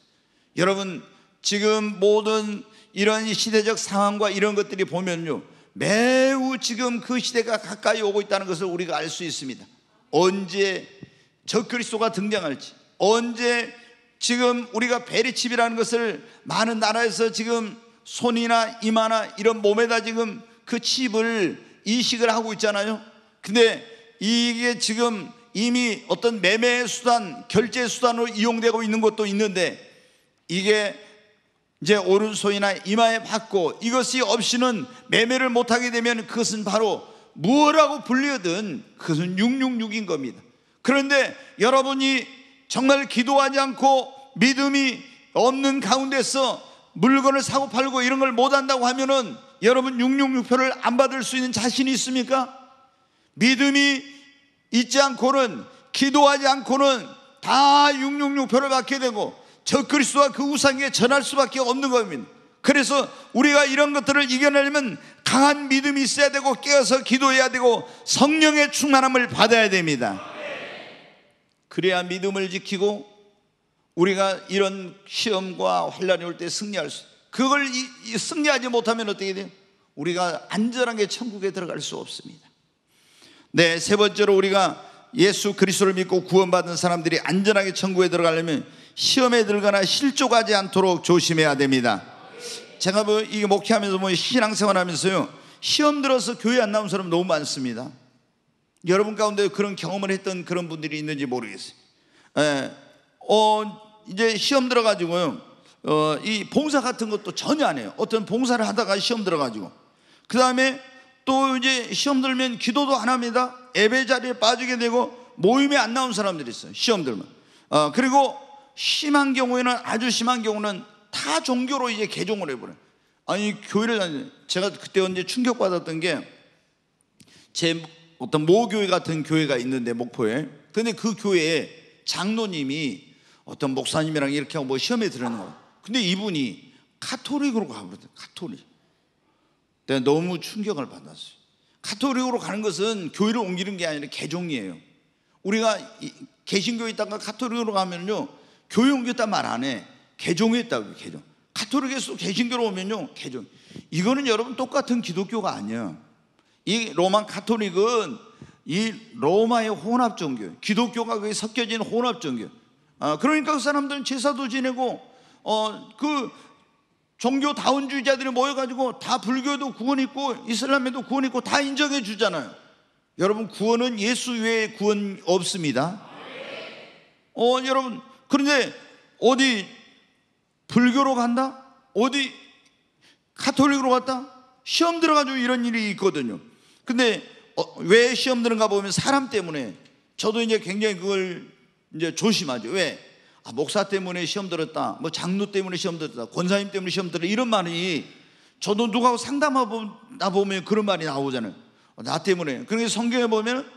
[SPEAKER 1] 여러분 지금 모든 이런 시대적 상황과 이런 것들이 보면요, 매우 지금 그 시대가 가까이 오고 있다는 것을 우리가 알 수 있습니다. 언제 적그리스도가 등장할지, 언제 지금 우리가 베리칩이라는 것을 많은 나라에서 지금 손이나 이마나 이런 몸에다 지금 그 칩을 이식을 하고 있잖아요. 근데 이게 지금 이미 어떤 매매 수단, 결제 수단으로 이용되고 있는 것도 있는데, 이게 이제 오른손이나 이마에 받고 이것이 없이는 매매를 못하게 되면 그것은 바로 무엇라고 불리거든 그것은 666인 겁니다. 그런데 여러분이 정말 기도하지 않고 믿음이 없는 가운데서 물건을 사고 팔고 이런 걸 못한다고 하면은 여러분 666표를 안 받을 수 있는 자신이 있습니까? 믿음이 있지 않고는, 기도하지 않고는 다 666표를 받게 되고 적그리스도와 그 우상에게 전할 수밖에 없는 겁니다. 그래서 우리가 이런 것들을 이겨내려면 강한 믿음이 있어야 되고 깨어서 기도해야 되고 성령의 충만함을 받아야 됩니다. 그래야 믿음을 지키고 우리가 이런 시험과 환난이 올 때 승리할 수, 그걸 승리하지 못하면 어떻게 돼요? 우리가 안전하게 천국에 들어갈 수 없습니다. 네, 세 번째로 우리가 예수 그리스도를 믿고 구원받은 사람들이 안전하게 천국에 들어가려면 시험에 들거나 실족하지 않도록 조심해야 됩니다. 제가 이게 목회하면서 신앙생활 하면서요, 시험 들어서 교회 안 나온 사람 너무 많습니다. 여러분 가운데 그런 경험을 했던 그런 분들이 있는지 모르겠어요. 이제 시험 들어가지고요, 이 봉사 같은 것도 전혀 안 해요. 어떤 봉사를 하다가 시험 들어가지고, 그 다음에 또 이제 시험 들면 기도도 안 합니다. 예배 자리에 빠지게 되고 모임에 안 나온 사람들이 있어요, 시험 들면. 그리고 심한 경우에는, 아주 심한 경우는 타 종교로 이제 개종을 해버려요. 아니, 교회를 다니는, 제가 그때 언제 충격받았던 게, 제 어떤 모교회 같은 교회가 있는데, 목포에. 근데 그 교회에 장로님이 어떤 목사님이랑 이렇게 하고 시험에 들어가는 거예요. 근데 이분이 카톨릭으로 가버렸어요. 카톨릭. 내가 너무 충격을 받았어요. 카톨릭으로 가는 것은 교회를 옮기는 게 아니라 개종이에요. 우리가 개신교에 있다가 카톨릭으로 가면요, 교회 옮겼다 말 안 해. 개종했다고요, 개종. 카톨릭에서 개신교로 오면요, 개종. 이거는 여러분 똑같은 기독교가 아니에요. 이 로마 카톨릭은 이 로마의 혼합 종교예요. 기독교가 거기 섞여진 혼합 종교. 그러니까 그 사람들은 제사도 지내고, 그 종교 다원주의자들이 모여가지고 다 불교도 구원 있고 이슬람에도 구원 있고 다 인정해 주잖아요. 여러분, 구원은 예수 외에 구원 없습니다. 여러분, 그런데 어디 불교로 간다? 어디 카톨릭으로 갔다? 시험 들어가지고 이런 일이 있거든요. 근데 왜 시험 드는가 보면 사람 때문에. 저도 이제 굉장히 그걸 이제 조심하죠. 왜? 목사 때문에 시험 들었다, 장로 때문에 시험 들었다, 권사님 때문에 시험 들었다, 이런 말이, 저도 누구하고 상담하다 보면 그런 말이 나오잖아요. 나 때문에. 그러니까 성경에 보면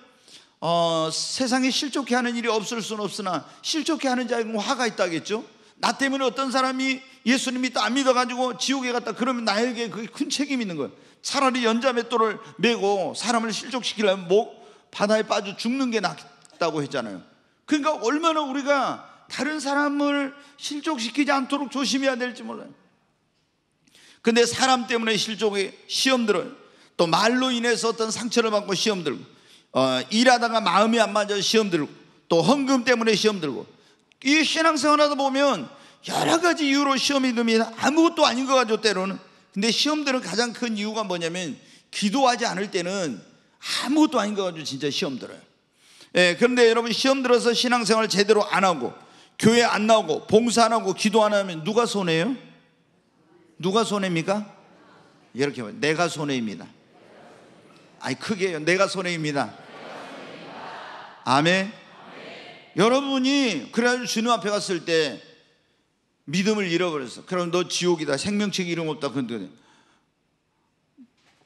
[SPEAKER 1] 세상에 실족해 하는 일이 없을 수는 없으나 실족해 하는 자에게는 화가 있다겠죠. 나 때문에 어떤 사람이 예수님 믿다 안 믿어가지고 지옥에 갔다, 그러면 나에게 그게 큰 책임이 있는 거예요. 차라리 연자맷돌을 메고 사람을 실족시키려면 바다에 빠져 죽는 게 낫다고 했잖아요. 그러니까 얼마나 우리가 다른 사람을 실족시키지 않도록 조심해야 될지 몰라요. 근데 사람 때문에 실족에 시험 들어요. 또 말로 인해서 어떤 상처를 받고 시험 들고, 일하다가 마음이 안 맞아서 시험 들고, 또 헌금 때문에 시험 들고. 이 신앙생활 하다 보면 여러 가지 이유로 시험이 듭니다. 아무것도 아닌 거 가지고 때로는. 근데 시험 드는 가장 큰 이유가 뭐냐면, 기도하지 않을 때는 아무것도 아닌 거 가지고 진짜 시험 들어요. 그런데 여러분, 시험 들어서 신앙생활 제대로 안 하고 교회 안 나오고 봉사 안 하고 기도 안 하면 누가 손해예요? 누가 손해입니까? 이렇게 말해요. 내가 손해입니다. 아니, 크게 해요. 내가 손해입니다. 아멘. 여러분이 그래가지고 주님 앞에 갔을 때 믿음을 잃어버렸어. 그럼 너 지옥이다, 생명책 이름 없다. 근데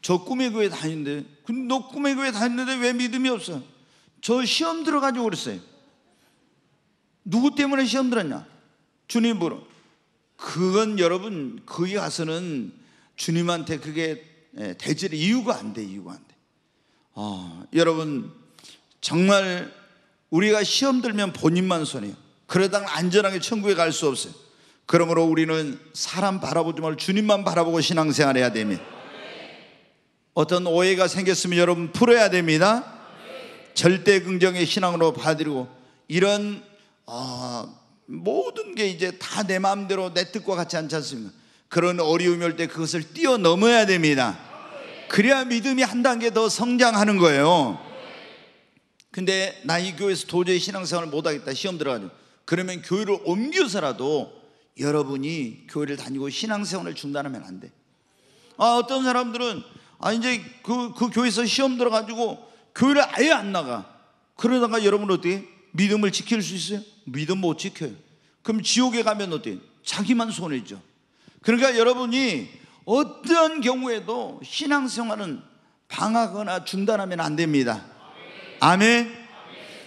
[SPEAKER 1] 저 꿈의 교회 다니는데, 근데 너 꿈의 교회 다니는데 왜 믿음이 없어? 저 시험 들어가지고 그랬어요. 누구 때문에 시험 들었냐? 주님 보러. 그건 여러분, 거기 가서는 주님한테 그게 대질 이유가 안 돼. 이유가 안 돼. 여러분, 정말 우리가 시험 들면 본인만 손해요. 그러다가 안전하게 천국에 갈 수 없어요. 그러므로 우리는 사람 바라보지 말고 주님만 바라보고 신앙생활 해야 됩니다. 어떤 오해가 생겼으면 여러분 풀어야 됩니다. 절대 긍정의 신앙으로 받아들이고, 이런 모든 게 이제 다 내 마음대로 내 뜻과 같지 않지 않습니까? 그런 어려움이 올 때 그것을 뛰어넘어야 됩니다. 그래야 믿음이 한 단계 더 성장하는 거예요. 근데 나 이 교회에서 도저히 신앙생활을 못하겠다, 시험 들어가지고, 그러면 교회를 옮겨서라도 여러분이 교회를 다니고 신앙생활을 중단하면 안 돼. 어떤 사람들은 이제 그 교회에서 시험 들어가지고 교회를 아예 안 나가. 그러다가 여러분 어떻게 믿음을 지킬 수 있어요? 믿음 못 지켜요. 그럼 지옥에 가면 어떻게? 자기만 손해죠. 그러니까 여러분이 어떤 경우에도 신앙생활은 방하거나 중단하면 안 됩니다. 아멘.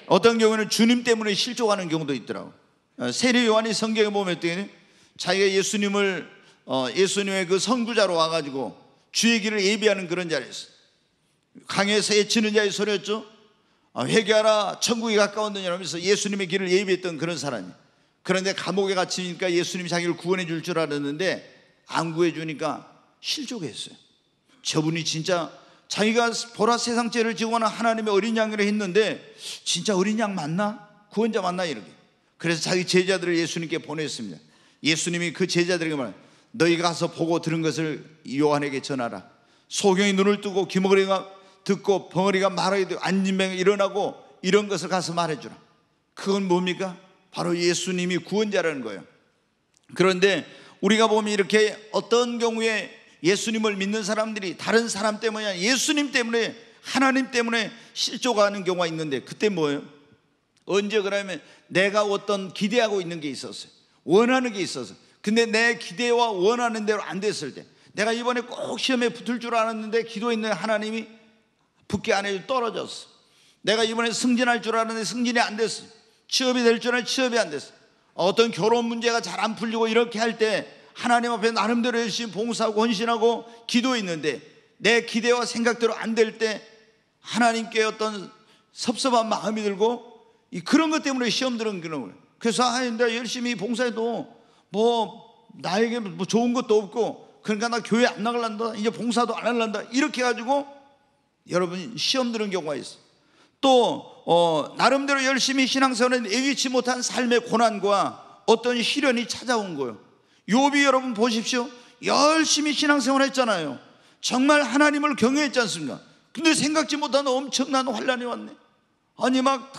[SPEAKER 1] 어떤 경우는 주님 때문에 실족하는 경우도 있더라고. 세례 요한이 성경에 보면 어떻게 자기가 예수님의 그 선구자로 와가지고 주의 길을 예비하는 그런 자리였어. 강에서 애치는 자의 소리였죠. 회개하라, 천국이 가까웠느냐 이러면서 예수님의 길을 예비했던 그런 사람이. 그런데 감옥에 갇히니까 예수님이 자기를 구원해 줄 줄 알았는데 안 구해 주니까 실족했어요. 저분이 진짜 자기가 보라 세상 죄를 지고 가는 하나님의 어린 양이라 했는데 진짜 어린 양 맞나? 구원자 맞나? 이렇게. 그래서 자기 제자들을 예수님께 보냈습니다. 예수님이 그 제자들에게 말합니다. 너희가 가서 보고 들은 것을 요한에게 전하라. 소경이 눈을 뜨고 귀머거리가 듣고 벙어리가 말하게 되고 안진병이 일어나고 이런 것을 가서 말해주라. 그건 뭡니까? 바로 예수님이 구원자라는 거예요. 그런데 우리가 보면 이렇게 어떤 경우에 예수님을 믿는 사람들이 다른 사람 때문이 아니라 예수님 때문에, 하나님 때문에 실족하는 경우가 있는데, 그때 뭐예요? 언제 그러면 내가 어떤 기대하고 있는 게 있었어요. 원하는 게 있어서. 근데 내 기대와 원하는 대로 안 됐을 때, 내가 이번에 꼭 시험에 붙을 줄 알았는데 기도했는데 하나님이 붙게 안 해서 떨어졌어. 내가 이번에 승진할 줄 알았는데 승진이 안 됐어. 취업이 될 줄 알았는데 취업이 안 됐어. 어떤 결혼 문제가 잘 안 풀리고 이렇게 할 때 하나님 앞에 나름대로 열심히 봉사하고 헌신하고 기도했는데 내 기대와 생각대로 안 될 때 하나님께 어떤 섭섭한 마음이 들고, 그런 것 때문에 시험 들은 거예요. 그래서 내가 열심히 봉사해도 나에게 좋은 것도 없고, 그러니까 나 교회 안 나갈란다, 이제 봉사도 안 할란다, 이렇게 해가지고 여러분 시험 들은 경우가 있어. 또 나름대로 열심히 신앙생활을 예기치 못한 삶의 고난과 어떤 시련이 찾아온 거예요. 욥이 여러분 보십시오. 열심히 신앙생활 했잖아요. 정말 하나님을 경외했지 않습니까? 근데 생각지 못한 엄청난 환난이 왔네. 아니 막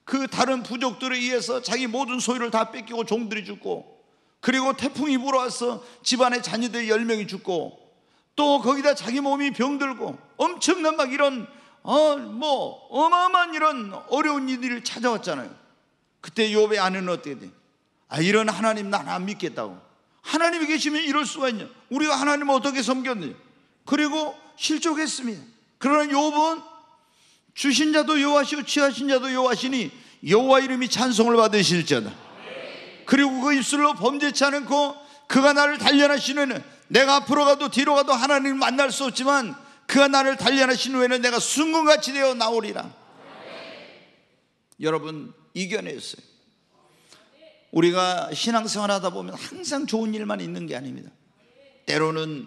[SPEAKER 1] 그 다른 부족들에 의해서 자기 모든 소유를 다 뺏기고 종들이 죽고, 그리고 태풍이 불어와서 집안의 자녀들 10명이 죽고, 또 거기다 자기 몸이 병들고, 엄청난 막 이런 어마어마한 이런 어려운 일들이 찾아왔잖아요. 그때 욥의 아내는 어떻게 돼? 이런 하나님 난 안 믿겠다고. 하나님이 계시면 이럴 수가 있냐? 우리가 하나님을 어떻게 섬겼느냐? 그리고 실족했습니다. 그러나 욥은 주신 자도 여호와시오 취하신 자도 여호와시니 여호와 이름이 찬송을 받으실지어다. 그리고 그 입술로 범죄치 않고 그가 나를 단련하시는, 내가 앞으로 가도 뒤로 가도 하나님을 만날 수 없지만 그가 나를 단련하신 후에는 내가 순금같이 되어 나오리라. 여러분 이겨냈어요. 우리가 신앙생활 하다 보면 항상 좋은 일만 있는 게 아닙니다. 때로는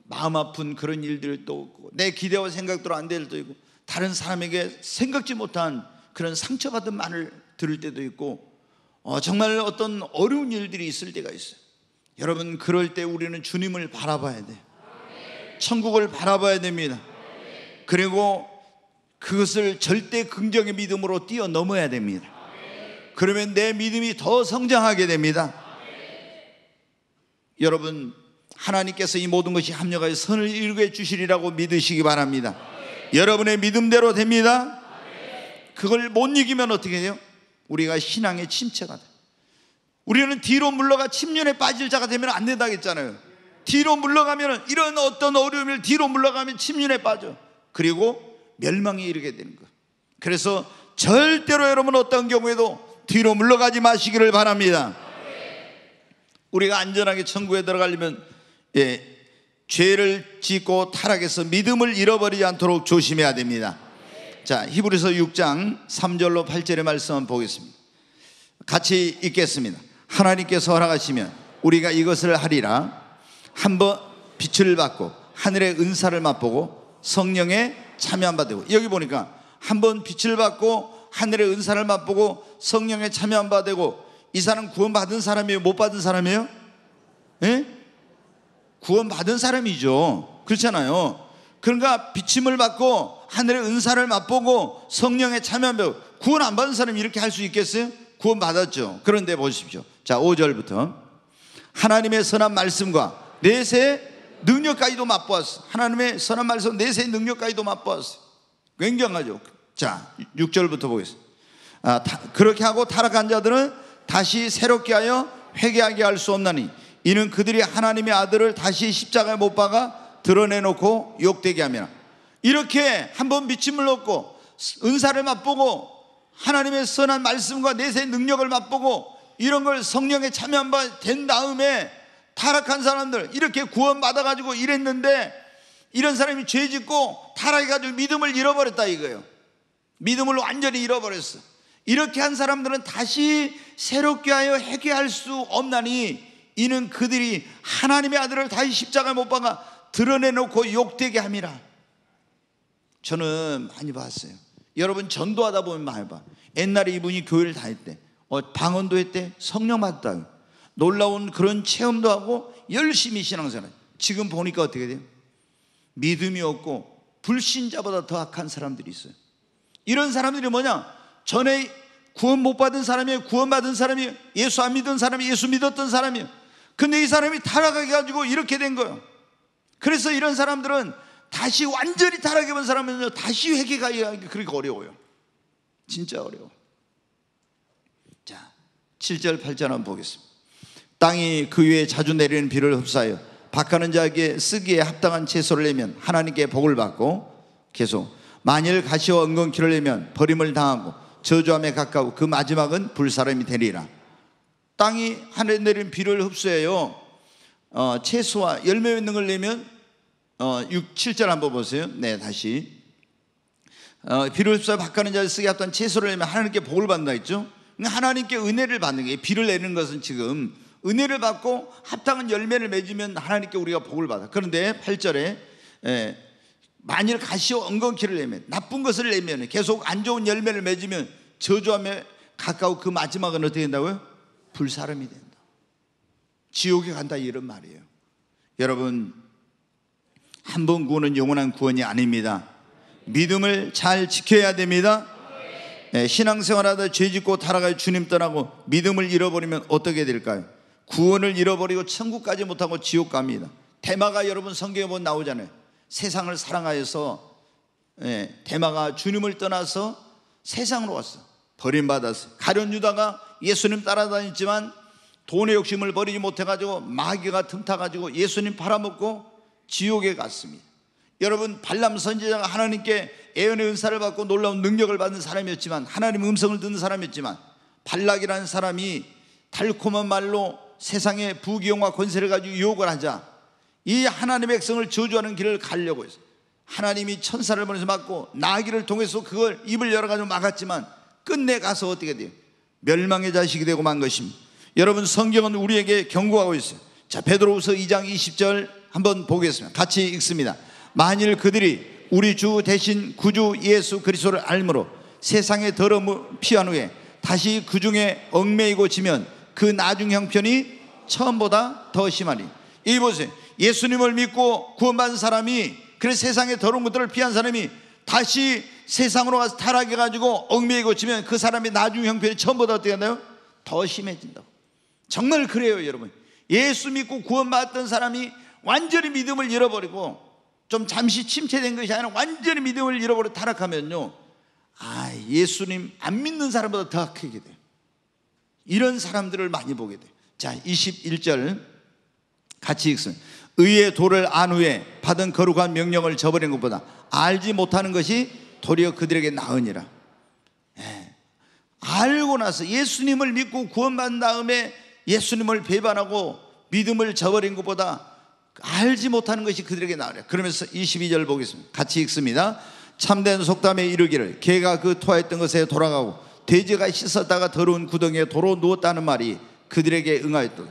[SPEAKER 1] 마음 아픈 그런 일들도 있고, 내 기대와 생각대로 안 될 때도 있고, 다른 사람에게 생각지 못한 그런 상처받은 말을 들을 때도 있고, 정말 어떤 어려운 일들이 있을 때가 있어요. 여러분 그럴 때 우리는 주님을 바라봐야 돼요. 천국을 바라봐야 됩니다. 그리고 그것을 절대 긍정의 믿음으로 뛰어넘어야 됩니다. 그러면 내 믿음이 더 성장하게 됩니다. 여러분 하나님께서 이 모든 것이 합력하여 선을 이루게 주시리라고 믿으시기 바랍니다. 여러분의 믿음대로 됩니다. 그걸 못 이기면 어떻게 돼요? 우리가 신앙의 침체가 돼요. 우리는 뒤로 물러가 침륜에 빠질 자가 되면 안 된다고 했잖아요. 뒤로 물러가면, 이런 어떤 어려움을 뒤로 물러가면 침륜에 빠져. 그리고 멸망에 이르게 되는 거예요. 그래서 절대로 여러분 어떤 경우에도 뒤로 물러가지 마시기를 바랍니다. 우리가 안전하게 천국에 들어가려면 죄를 짓고 타락해서 믿음을 잃어버리지 않도록 조심해야 됩니다. 자, 히브리서 6장 3절로 8절의 말씀 한번 보겠습니다. 같이 읽겠습니다. 하나님께서 허락하시면 우리가 이것을 하리라. 한번 빛을 받고 하늘의 은사를 맛보고 성령에 참여한 바 되고, 여기 보니까 한번 빛을 받고 하늘의 은사를 맛보고 성령에 참여한 바 되고, 이 사람 구원받은 사람이에요? 못 받은 사람이에요? 예? 구원받은 사람이죠. 그렇잖아요. 그러니까 비침을 받고 하늘의 은사를 맛보고 성령에 참여한 바 되고, 구원 안 받은 사람이 이렇게 할 수 있겠어요? 구원 받았죠. 그런데 보십시오. 자, 5절부터 하나님의 선한 말씀과 내세의 능력까지도 맛보았어. 하나님의 선한 말씀 내세의 능력까지도 맛보았어. 굉장하죠. 자, 6절부터 보겠습니다. 그렇게 하고 타락한 자들은 다시 새롭게 하여 회개하게 할 수 없나니 이는 그들이 하나님의 아들을 다시 십자가에 못 박아 드러내놓고 욕되게 하며, 이렇게 한번 비침을 얻고 은사를 맛보고 하나님의 선한 말씀과 내세의 능력을 맛보고 이런 걸 성령에 참여한 바 된 다음에 타락한 사람들, 이렇게 구원받아가지고 이랬는데 이런 사람이 죄 짓고 타락해가지고 믿음을 잃어버렸다 이거예요. 믿음을 완전히 잃어버렸어. 이렇게 한 사람들은 다시 새롭게 하여 회개할 수 없나니 이는 그들이 하나님의 아들을 다시 십자가에 못 박아 드러내놓고 욕되게 함이라. 저는 많이 봤어요. 여러분 전도하다 보면 많이 봐. 옛날에 이분이 교회를 다녔대. 방언도 했대. 성령 받았다. 놀라운 그런 체험도 하고 열심히 신앙생활. 지금 보니까 어떻게 돼요? 믿음이 없고 불신자보다 더 악한 사람들이 있어요. 이런 사람들이 뭐냐? 전에 구원 못 받은 사람이에요. 구원받은 사람이에요. 예수 안 믿은 사람이 예수 믿었던 사람이에요. 근데 이 사람이 타락하게 가지고 이렇게 된 거예요. 그래서 이런 사람들은 다시 완전히 타락해 본 사람은 다시 회개가 그렇게 어려워요. 진짜 어려워. 자, 7절 8절 한번 보겠습니다. 땅이 그 위에 자주 내리는 비를 흡수하여 박하는 자에게 쓰기에 합당한 채소를 내면 하나님께 복을 받고, 계속 만일 가시와 은근키를 내면 버림을 당하고 저주함에 가까워 그 마지막은 불사름이 되리라. 땅이 하늘에 내린 비를 흡수해요. 채소와 열매 있는 걸 내면 6, 7절 한번 보세요. 네, 다시 비를 흡수하여 박하는 자를 쓰게 합당한 채소를 내면 하나님께 복을 받는다 했죠. 하나님께 은혜를 받는 거예요. 비를 내는 것은 지금 은혜를 받고 합당한 열매를 맺으면 하나님께 우리가 복을 받아. 그런데 8절에 만일 가시와 엉겅퀴를 내면, 나쁜 것을 내면, 계속 안 좋은 열매를 맺으면 저주함에 가까워 그 마지막은 어떻게 된다고요? 불사름이 된다. 지옥에 간다, 이런 말이에요. 여러분, 한 번 구원은 영원한 구원이 아닙니다. 믿음을 잘 지켜야 됩니다. 신앙생활하다 죄짓고 타락하여 주님 떠나고 믿음을 잃어버리면 어떻게 될까요? 구원을 잃어버리고 천국까지 못하고 지옥 갑니다. 데마가 여러분 성경에 보면 나오잖아요. 세상을 사랑하여서 데마가 주님을 떠나서 세상으로 왔어. 버림받았어. 가룟 유다가 예수님 따라다녔지만 돈의 욕심을 버리지 못해가지고 마귀가 틈타가지고 예수님 팔아먹고 지옥에 갔습니다. 여러분, 발람 선지자가 하나님께 예언의 은사를 받고 놀라운 능력을 받는 사람이었지만, 하나님 음성을 듣는 사람이었지만, 발락이라는 사람이 달콤한 말로 세상의 부귀영화 권세를 가지고 유혹을 하자 이 하나님의 백성을 저주하는 길을 가려고 했어요. 하나님이 천사를 보내서 막고 나귀를 통해서 그걸 입을 열어가지고 막았지만 끝내 가서 어떻게 돼요? 멸망의 자식이 되고 만 것입니다. 여러분, 성경은 우리에게 경고하고 있어요. 자, 베드로후서 2장 20절 한번 보겠습니다. 같이 읽습니다. 만일 그들이 우리 주 대신 구주 예수 그리스도를 알므로 세상의 더러움을 피한 후에 다시 그 중에 얽매이고 지면 그 나중 형편이 처음보다 더 심하니. 이 보세요. 예수님을 믿고 구원받은 사람이, 그래서 세상의 더러운 것들을 피한 사람이 다시 세상으로 가서 타락해가지고 얽매이고 지면 그 사람의 나중 형편이 처음보다 어떻게 하나요? 더 심해진다고. 정말 그래요, 여러분. 예수 믿고 구원받았던 사람이 완전히 믿음을 잃어버리고, 좀 잠시 침체된 것이 아니라 완전히 믿음을 잃어버리고 타락하면요, 예수님 안 믿는 사람보다 더 악하게 돼요. 이런 사람들을 많이 보게 돼요. 자, 21절 같이 읽습니다. 의의 도를 안 후에 받은 거룩한 명령을 저버린 것보다 알지 못하는 것이 도리어 그들에게 나으니라. 알고 나서 예수님을 믿고 구원받은 다음에 예수님을 배반하고 믿음을 저버린 것보다 알지 못하는 것이 그들에게 나으리라. 그러면서 22절 보겠습니다. 같이 읽습니다. 참된 속담에 이르기를 개가 그 토하였던 것에 돌아가고 돼지가 씻었다가 더러운 구덩이에 도로 누웠다는 말이 그들에게 응하였다.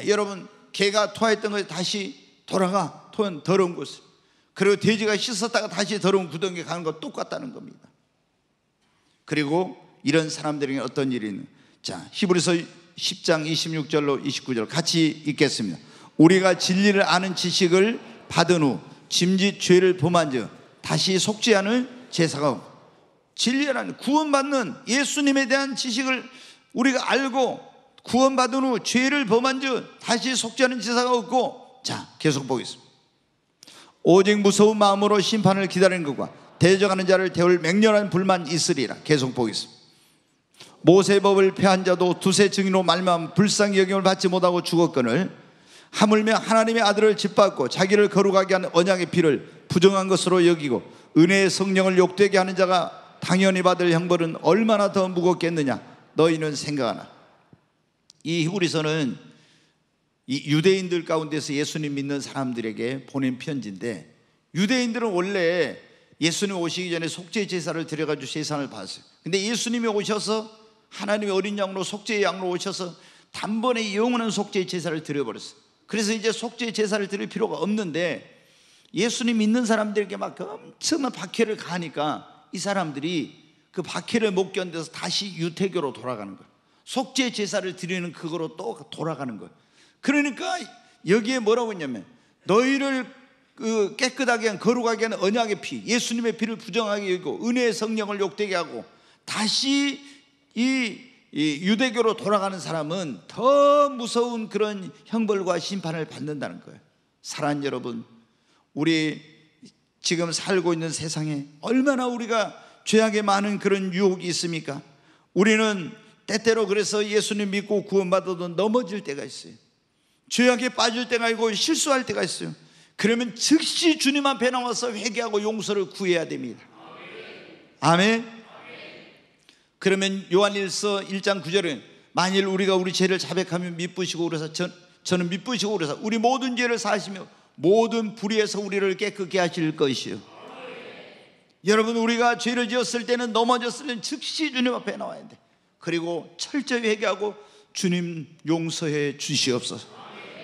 [SPEAKER 1] 여러분, 개가 토하였던 것에 다시 돌아가, 토한 더러운 곳에. 그리고 돼지가 씻었다가 다시 더러운 구덩이에 가는 것 똑같다는 겁니다. 그리고 이런 사람들에게 어떤 일이 있는, 자, 히브리서 10장 26절로 29절 같이 읽겠습니다. 우리가 진리를 아는 지식을 받은 후 짐짓 죄를 범한 즉 다시 속지 않을 제사가 없고. 진리라는 구원받는 예수님에 대한 지식을 우리가 알고 구원받은 후 죄를 범한 즉 다시 속지 않은 제사가 없고. 자, 계속 보겠습니다. 오직 무서운 마음으로 심판을 기다리는 것과 대적하는 자를 태울 맹렬한 불만 있으리라. 계속 보겠습니다. 모세의 법을 폐한 자도 두세 증인으로 말미암아 불쌍히 여김을 받지 못하고 죽었거늘 하물며 하나님의 아들을 짓밟고 자기를 거룩하게 하는 언약의 피를 부정한 것으로 여기고 은혜의 성령을 욕되게 하는 자가 당연히 받을 형벌은 얼마나 더 무겁겠느냐 너희는 생각하나. 이 히브리서는 이 유대인들 가운데서 예수님 믿는 사람들에게 보낸 편지인데, 유대인들은 원래 예수님 오시기 전에 속죄 제사를 드려가지고 제사를 받았어요. 근데 예수님이 오셔서 하나님의 어린 양으로 속죄의 양으로 오셔서 단번에 영원한 속죄 제사를 드려버렸어요. 그래서 이제 속죄 제사를 드릴 필요가 없는데 예수님 믿는 사람들에게 막 엄청난 박해를 가하니까 이 사람들이 그 박해를 못 견뎌서 다시 유태교로 돌아가는 거예요. 속죄 제사를 드리는 그거로 또 돌아가는 거예요. 그러니까 여기에 뭐라고 했냐면 너희를 그 깨끗하게 한 거룩하게 하는 언약의 피, 예수님의 피를 부정하게 여기고 은혜의 성령을 욕되게 하고 다시 이 유대교로 돌아가는 사람은 더 무서운 그런 형벌과 심판을 받는다는 거예요. 사랑하는 여러분, 우리 지금 살고 있는 세상에 얼마나 우리가 죄악에 많은 그런 유혹이 있습니까? 우리는 때때로 그래서 예수님 믿고 구원받아도 넘어질 때가 있어요. 죄악에 빠질 때가 있고 실수할 때가 있어요. 그러면 즉시 주님 앞에 나와서 회개하고 용서를 구해야 됩니다. 아멘. 그러면 요한일서 1장 9절에 만일 우리가 우리 죄를 자백하면 미쁘시고 그래서 저는 미쁘시고 그래서 우리 모든 죄를 사하시며 모든 불의에서 우리를 깨끗게 하실 것이요. 여러분, 우리가 죄를 지었을 때는, 넘어졌을 때는 즉시 주님 앞에 나와야 돼. 그리고 철저히 회개하고 주님 용서해 주시옵소서.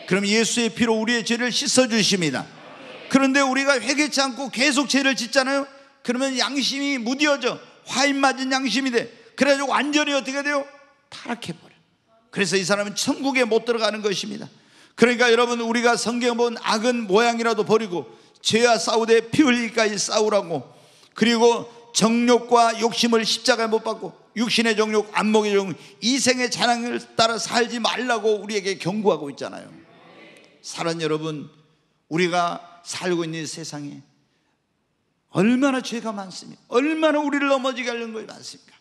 [SPEAKER 1] 그럼 예수의 피로 우리의 죄를 씻어 주십니다. 그런데 우리가 회개치 않고 계속 죄를 짓잖아요. 그러면 양심이 무뎌져 화인 맞은 양심이 돼. 그래가지고 완전히 어떻게 돼요? 타락해버려. 그래서 이 사람은 천국에 못 들어가는 것입니다. 그러니까 여러분, 우리가 성경에 본 악은 모양이라도 버리고 죄와 싸우되 피 흘리기까지 싸우라고, 그리고 정욕과 욕심을 십자가에 못 박고 육신의 정욕, 안목의 정욕, 이생의 자랑을 따라 살지 말라고 우리에게 경고하고 있잖아요. 사랑하는 여러분, 우리가 살고 있는 세상에 얼마나 죄가 많습니까? 얼마나 우리를 넘어지게 하려는 것이 많습니까?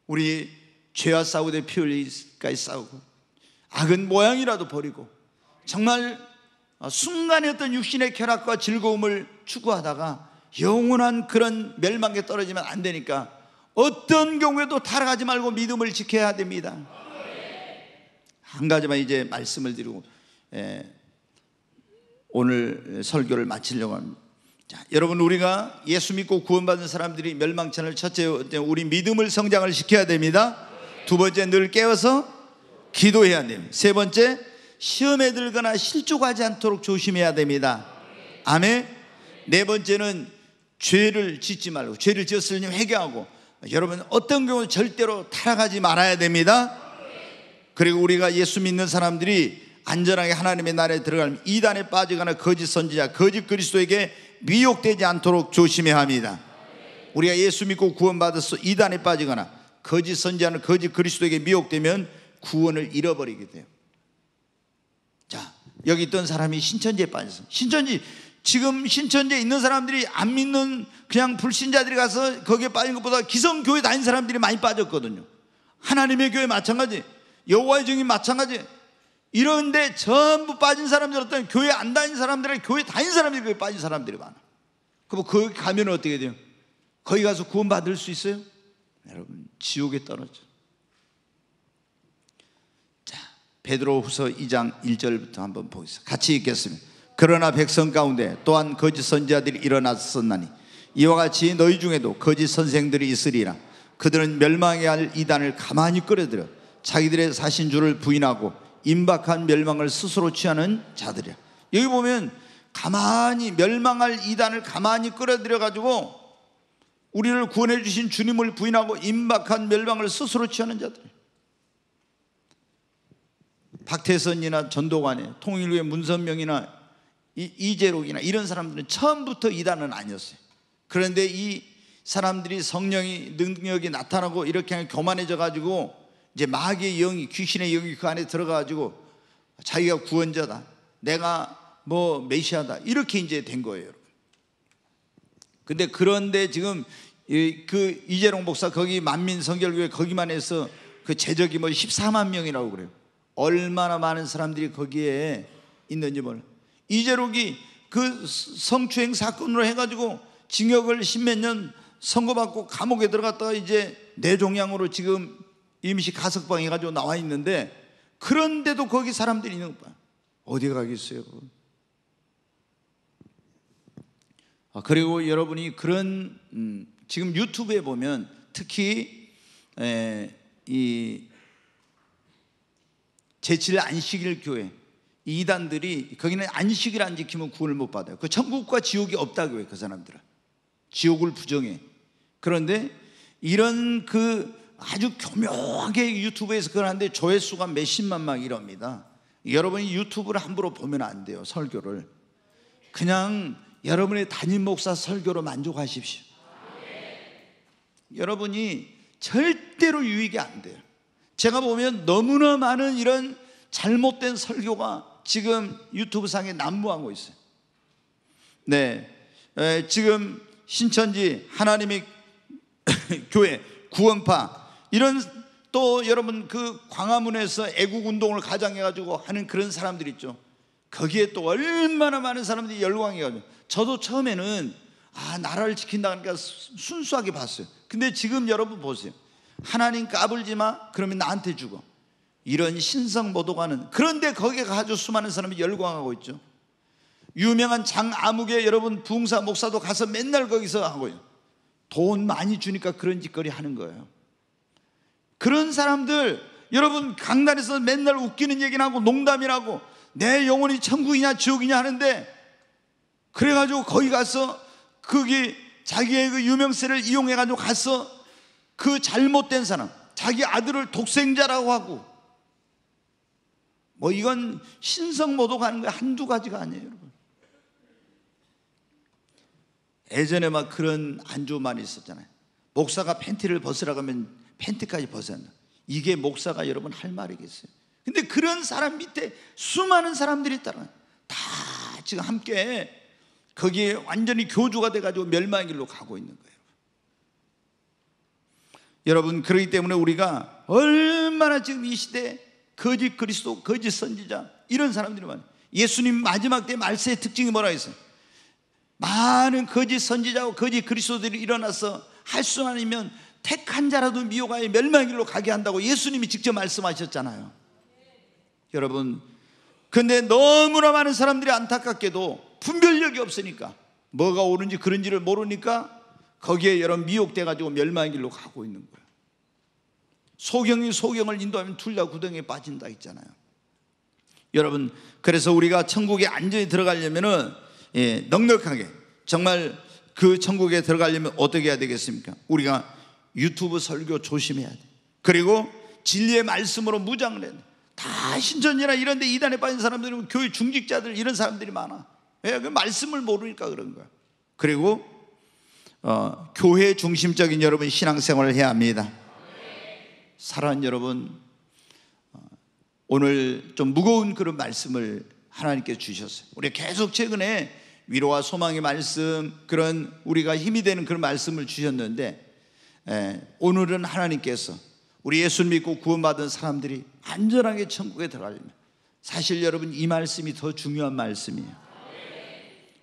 [SPEAKER 1] 우리 죄와 싸우되 피 흘리기까지 싸우고 악은 모양이라도 버리고 정말 순간의 어떤 육신의 쾌락과 즐거움을 추구하다가 영원한 그런 멸망에 떨어지면 안 되니까 어떤 경우에도 타락하지 말고 믿음을 지켜야 됩니다. 한 가지만 이제 말씀을 드리고 오늘 설교를 마치려고 합니다. 자, 여러분, 우리가 예수 믿고 구원받은 사람들이 멸망치 않을 첫째, 우리 믿음을 성장을 시켜야 됩니다. 두 번째, 늘 깨어서 기도해야 됩니다. 세 번째, 시험에 들거나 실족하지 않도록 조심해야 됩니다. 아멘. 네 번째는 죄를 짓지 말고, 죄를 지었으니 회개하고, 여러분 어떤 경우 절대로 타락하지 말아야 됩니다. 그리고 우리가 예수 믿는 사람들이 안전하게 하나님의 나라에 들어가면 이단에 빠지거나 거짓 선지자, 거짓 그리스도에게 미혹되지 않도록 조심해야 합니다. 우리가 예수 믿고 구원받아서 이단에 빠지거나 거짓 선지자는 거짓 그리스도에게 미혹되면 구원을 잃어버리게 돼요. 자, 여기 있던 사람이 신천지에 빠졌어요. 지금 신천지에 있는 사람들이 안 믿는 그냥 불신자들이 가서 거기에 빠진 것보다 기성교회 다닌 사람들이 많이 빠졌거든요. 하나님의 교회 마찬가지, 여호와의 증인 마찬가지. 이런데 전부 빠진 사람들, 어떤 교회 안 다닌 사람들이 교회 다닌 사람들이 교회 빠진 사람들이 많아. 그럼 거기 가면 어떻게 돼요? 거기 가서 구원 받을 수 있어요? 여러분, 지옥에 떨어져. 자, 베드로후서 2장 1절부터 한번 보겠습니다. 같이 읽겠습니다. 그러나 백성 가운데 또한 거짓 선지자들이 일어났었나니 이와 같이 너희 중에도 거짓 선생들이 있으리라. 그들은 멸망해야 할 이단을 가만히 끌어들여 자기들의 사신 줄을 부인하고 임박한 멸망을 스스로 취하는 자들이야. 여기 보면 가만히 멸망할 이단을 가만히 끌어들여 가지고 우리를 구원해 주신 주님을 부인하고 임박한 멸망을 스스로 취하는 자들. 박태선이나 전도관에 통일교의 문선명이나 이재록이나 이런 사람들은 처음부터 이단은 아니었어요. 그런데 이 사람들이 성령이 능력이 나타나고 이렇게 하면 교만해져 가지고 이제 마귀의 영이, 귀신의 영이 그 안에 들어가 가지고 자기가 구원자다, 내가 뭐 메시아다, 이렇게 이제 된 거예요, 여러분. 근데 그런데 지금 그 이재록 목사 거기 만민 성결교회 거기만 해서 그 제적이 뭐 14만 명이라고 그래요. 얼마나 많은 사람들이 거기에 있는지 몰라요. 이재록이 그 성추행 사건으로 해가지고 징역을 10몇 년 선고받고 감옥에 들어갔다가 이제 뇌종양으로 지금 임시 가석방 해가지고 나와 있는데, 그런데도 거기 사람들이 있는 거 봐요. 어디 가겠어요? 그리고 여러분이 그런 지금 유튜브에 보면 특히 이 제7 안식일 교회 이단들이 거기는 안식일 안 지키면 구원을 못 받아요. 그 천국과 지옥이 없다고 해요. 그 사람들은 지옥을 부정해. 그런데 이런 아주 교묘하게 유튜브에서 그걸 하는데 조회수가 몇십만 막 이럽니다. 여러분이 유튜브를 함부로 보면 안 돼요. 설교를 그냥 여러분의 담임 목사 설교로 만족하십시오. 여러분이 절대로 유익이 안 돼요. 제가 보면 너무나 많은 이런 잘못된 설교가 지금 유튜브 상에 난무하고 있어요. 네, 지금 신천지 하나님의 교회 구원파 이런 또 여러분 광화문에서 애국운동을 가장해가지고 하는 그런 사람들 있죠. 거기에 또 얼마나 많은 사람들이 열광해가지고 저도 처음에는 나라를 지킨다니까 순수하게 봤어요. 근데 지금 여러분 보세요. 하나님 까불지 마 그러면 나한테 죽어, 이런 신성모독하는, 그런데 거기에 아주 수많은 사람이 열광하고 있죠. 유명한 장아무개 여러분 부흥사 목사도 가서 맨날 거기서 하고요. 돈 많이 주니까 그런 짓거리 하는 거예요. 그런 사람들 여러분 강단에서 맨날 웃기는 얘기나 하고 농담이라고 내 영혼이 천국이냐 지옥이냐 하는데, 그래가지고 거기 가서 거기 자기의 그 유명세를 이용해가지고 가서 그 잘못된 사람, 자기 아들을 독생자라고 하고, 뭐 이건 신성모독하는 게 한두 가지가 아니에요. 여러분 예전에 막 그런 안주 많이 있었잖아요. 목사가 팬티를 벗으라고 하면 팬티까지 벗어야 한다. 이게 목사가 여러분 할 말이겠어요? 근데 그런 사람 밑에 수많은 사람들이 있다는, 다 지금 함께 거기에 완전히 교주가 돼가지고 멸망의 길로 가고 있는 거예요. 여러분 그렇기 때문에 우리가 얼마나 지금 이 시대에 거짓 그리스도, 거짓 선지자 이런 사람들이 많아요. 예수님 마지막 때 말세의 특징이 뭐라 했어요? 많은 거짓 선지자와 거짓 그리스도들이 일어나서 할 수 아니면 택한 자라도 미혹하여 멸망의 길로 가게 한다고 예수님이 직접 말씀하셨잖아요. 여러분 근데 너무나 많은 사람들이 안타깝게도 분별력이 없으니까, 뭐가 옳은지 그런지를 모르니까 거기에 여러분 미혹돼 가지고 멸망의 길로 가고 있는 거예요. 소경이 소경을 인도하면 둘 다 구덩이에 빠진다 했잖아요. 여러분 그래서 우리가 천국에 안전히 들어가려면은 넉넉하게 정말 그 천국에 들어가려면 어떻게 해야 되겠습니까? 우리가 유튜브 설교 조심해야 돼. 그리고 진리의 말씀으로 무장을 해야 돼. 다 신천지나 이런 데 이단에 빠진 사람들은 교회 중직자들 이런 사람들이 많아. 왜? 그 말씀을 모르니까 그런 거야. 그리고 교회 중심적인 여러분 신앙생활을 해야 합니다. 사랑하는 여러분, 오늘 좀 무거운 그런 말씀을 하나님께 주셨어요. 우리 계속 최근에 위로와 소망의 말씀, 그런 우리가 힘이 되는 그런 말씀을 주셨는데, 오늘은 하나님께서 우리 예수 믿고 구원받은 사람들이 안전하게 천국에 들어가려면 사실 여러분 이 말씀이 더 중요한 말씀이에요.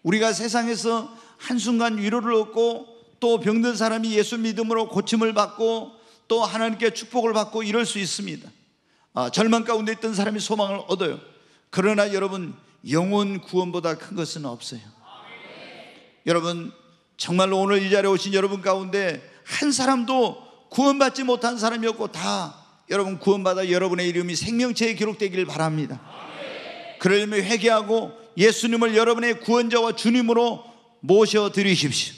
[SPEAKER 1] 우리가 세상에서 한순간 위로를 얻고 또 병든 사람이 예수 믿음으로 고침을 받고 또 하나님께 축복을 받고 이럴 수 있습니다. 절망 가운데 있던 사람이 소망을 얻어요. 그러나 여러분 영혼 구원보다 큰 것은 없어요. 여러분 정말로 오늘 이 자리에 오신 여러분 가운데 한 사람도 구원받지 못한 사람이 없고 다 여러분 구원받아 여러분의 이름이 생명체에 기록되기를 바랍니다. 그러려면 회개하고 예수님을 여러분의 구원자와 주님으로 모셔드리십시오.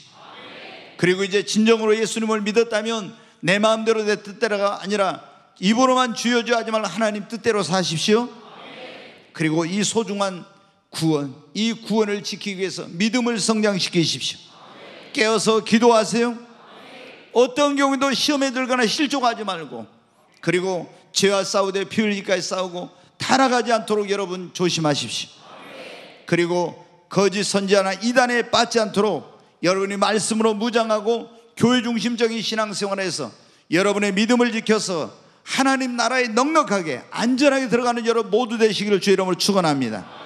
[SPEAKER 1] 그리고 이제 진정으로 예수님을 믿었다면 내 마음대로 내 뜻대로가 아니라 입으로만 주여 주여 하지 말고 하나님 뜻대로 사십시오. 그리고 이 소중한 구원, 이 구원을 지키기 위해서 믿음을 성장시키십시오. 깨어서 기도하세요. 어떤 경우도 시험에 들거나 실족하지 말고, 그리고 죄와 싸우되 피 흘리기까지 싸우고 타락하지 않도록 여러분 조심하십시오. 그리고 거짓 선지자나 이단에 빠지지 않도록 여러분이 말씀으로 무장하고 교회 중심적인 신앙생활에서 여러분의 믿음을 지켜서 하나님 나라에 넉넉하게 안전하게 들어가는 여러분 모두 되시기를 주의 이름으로 축원합니다.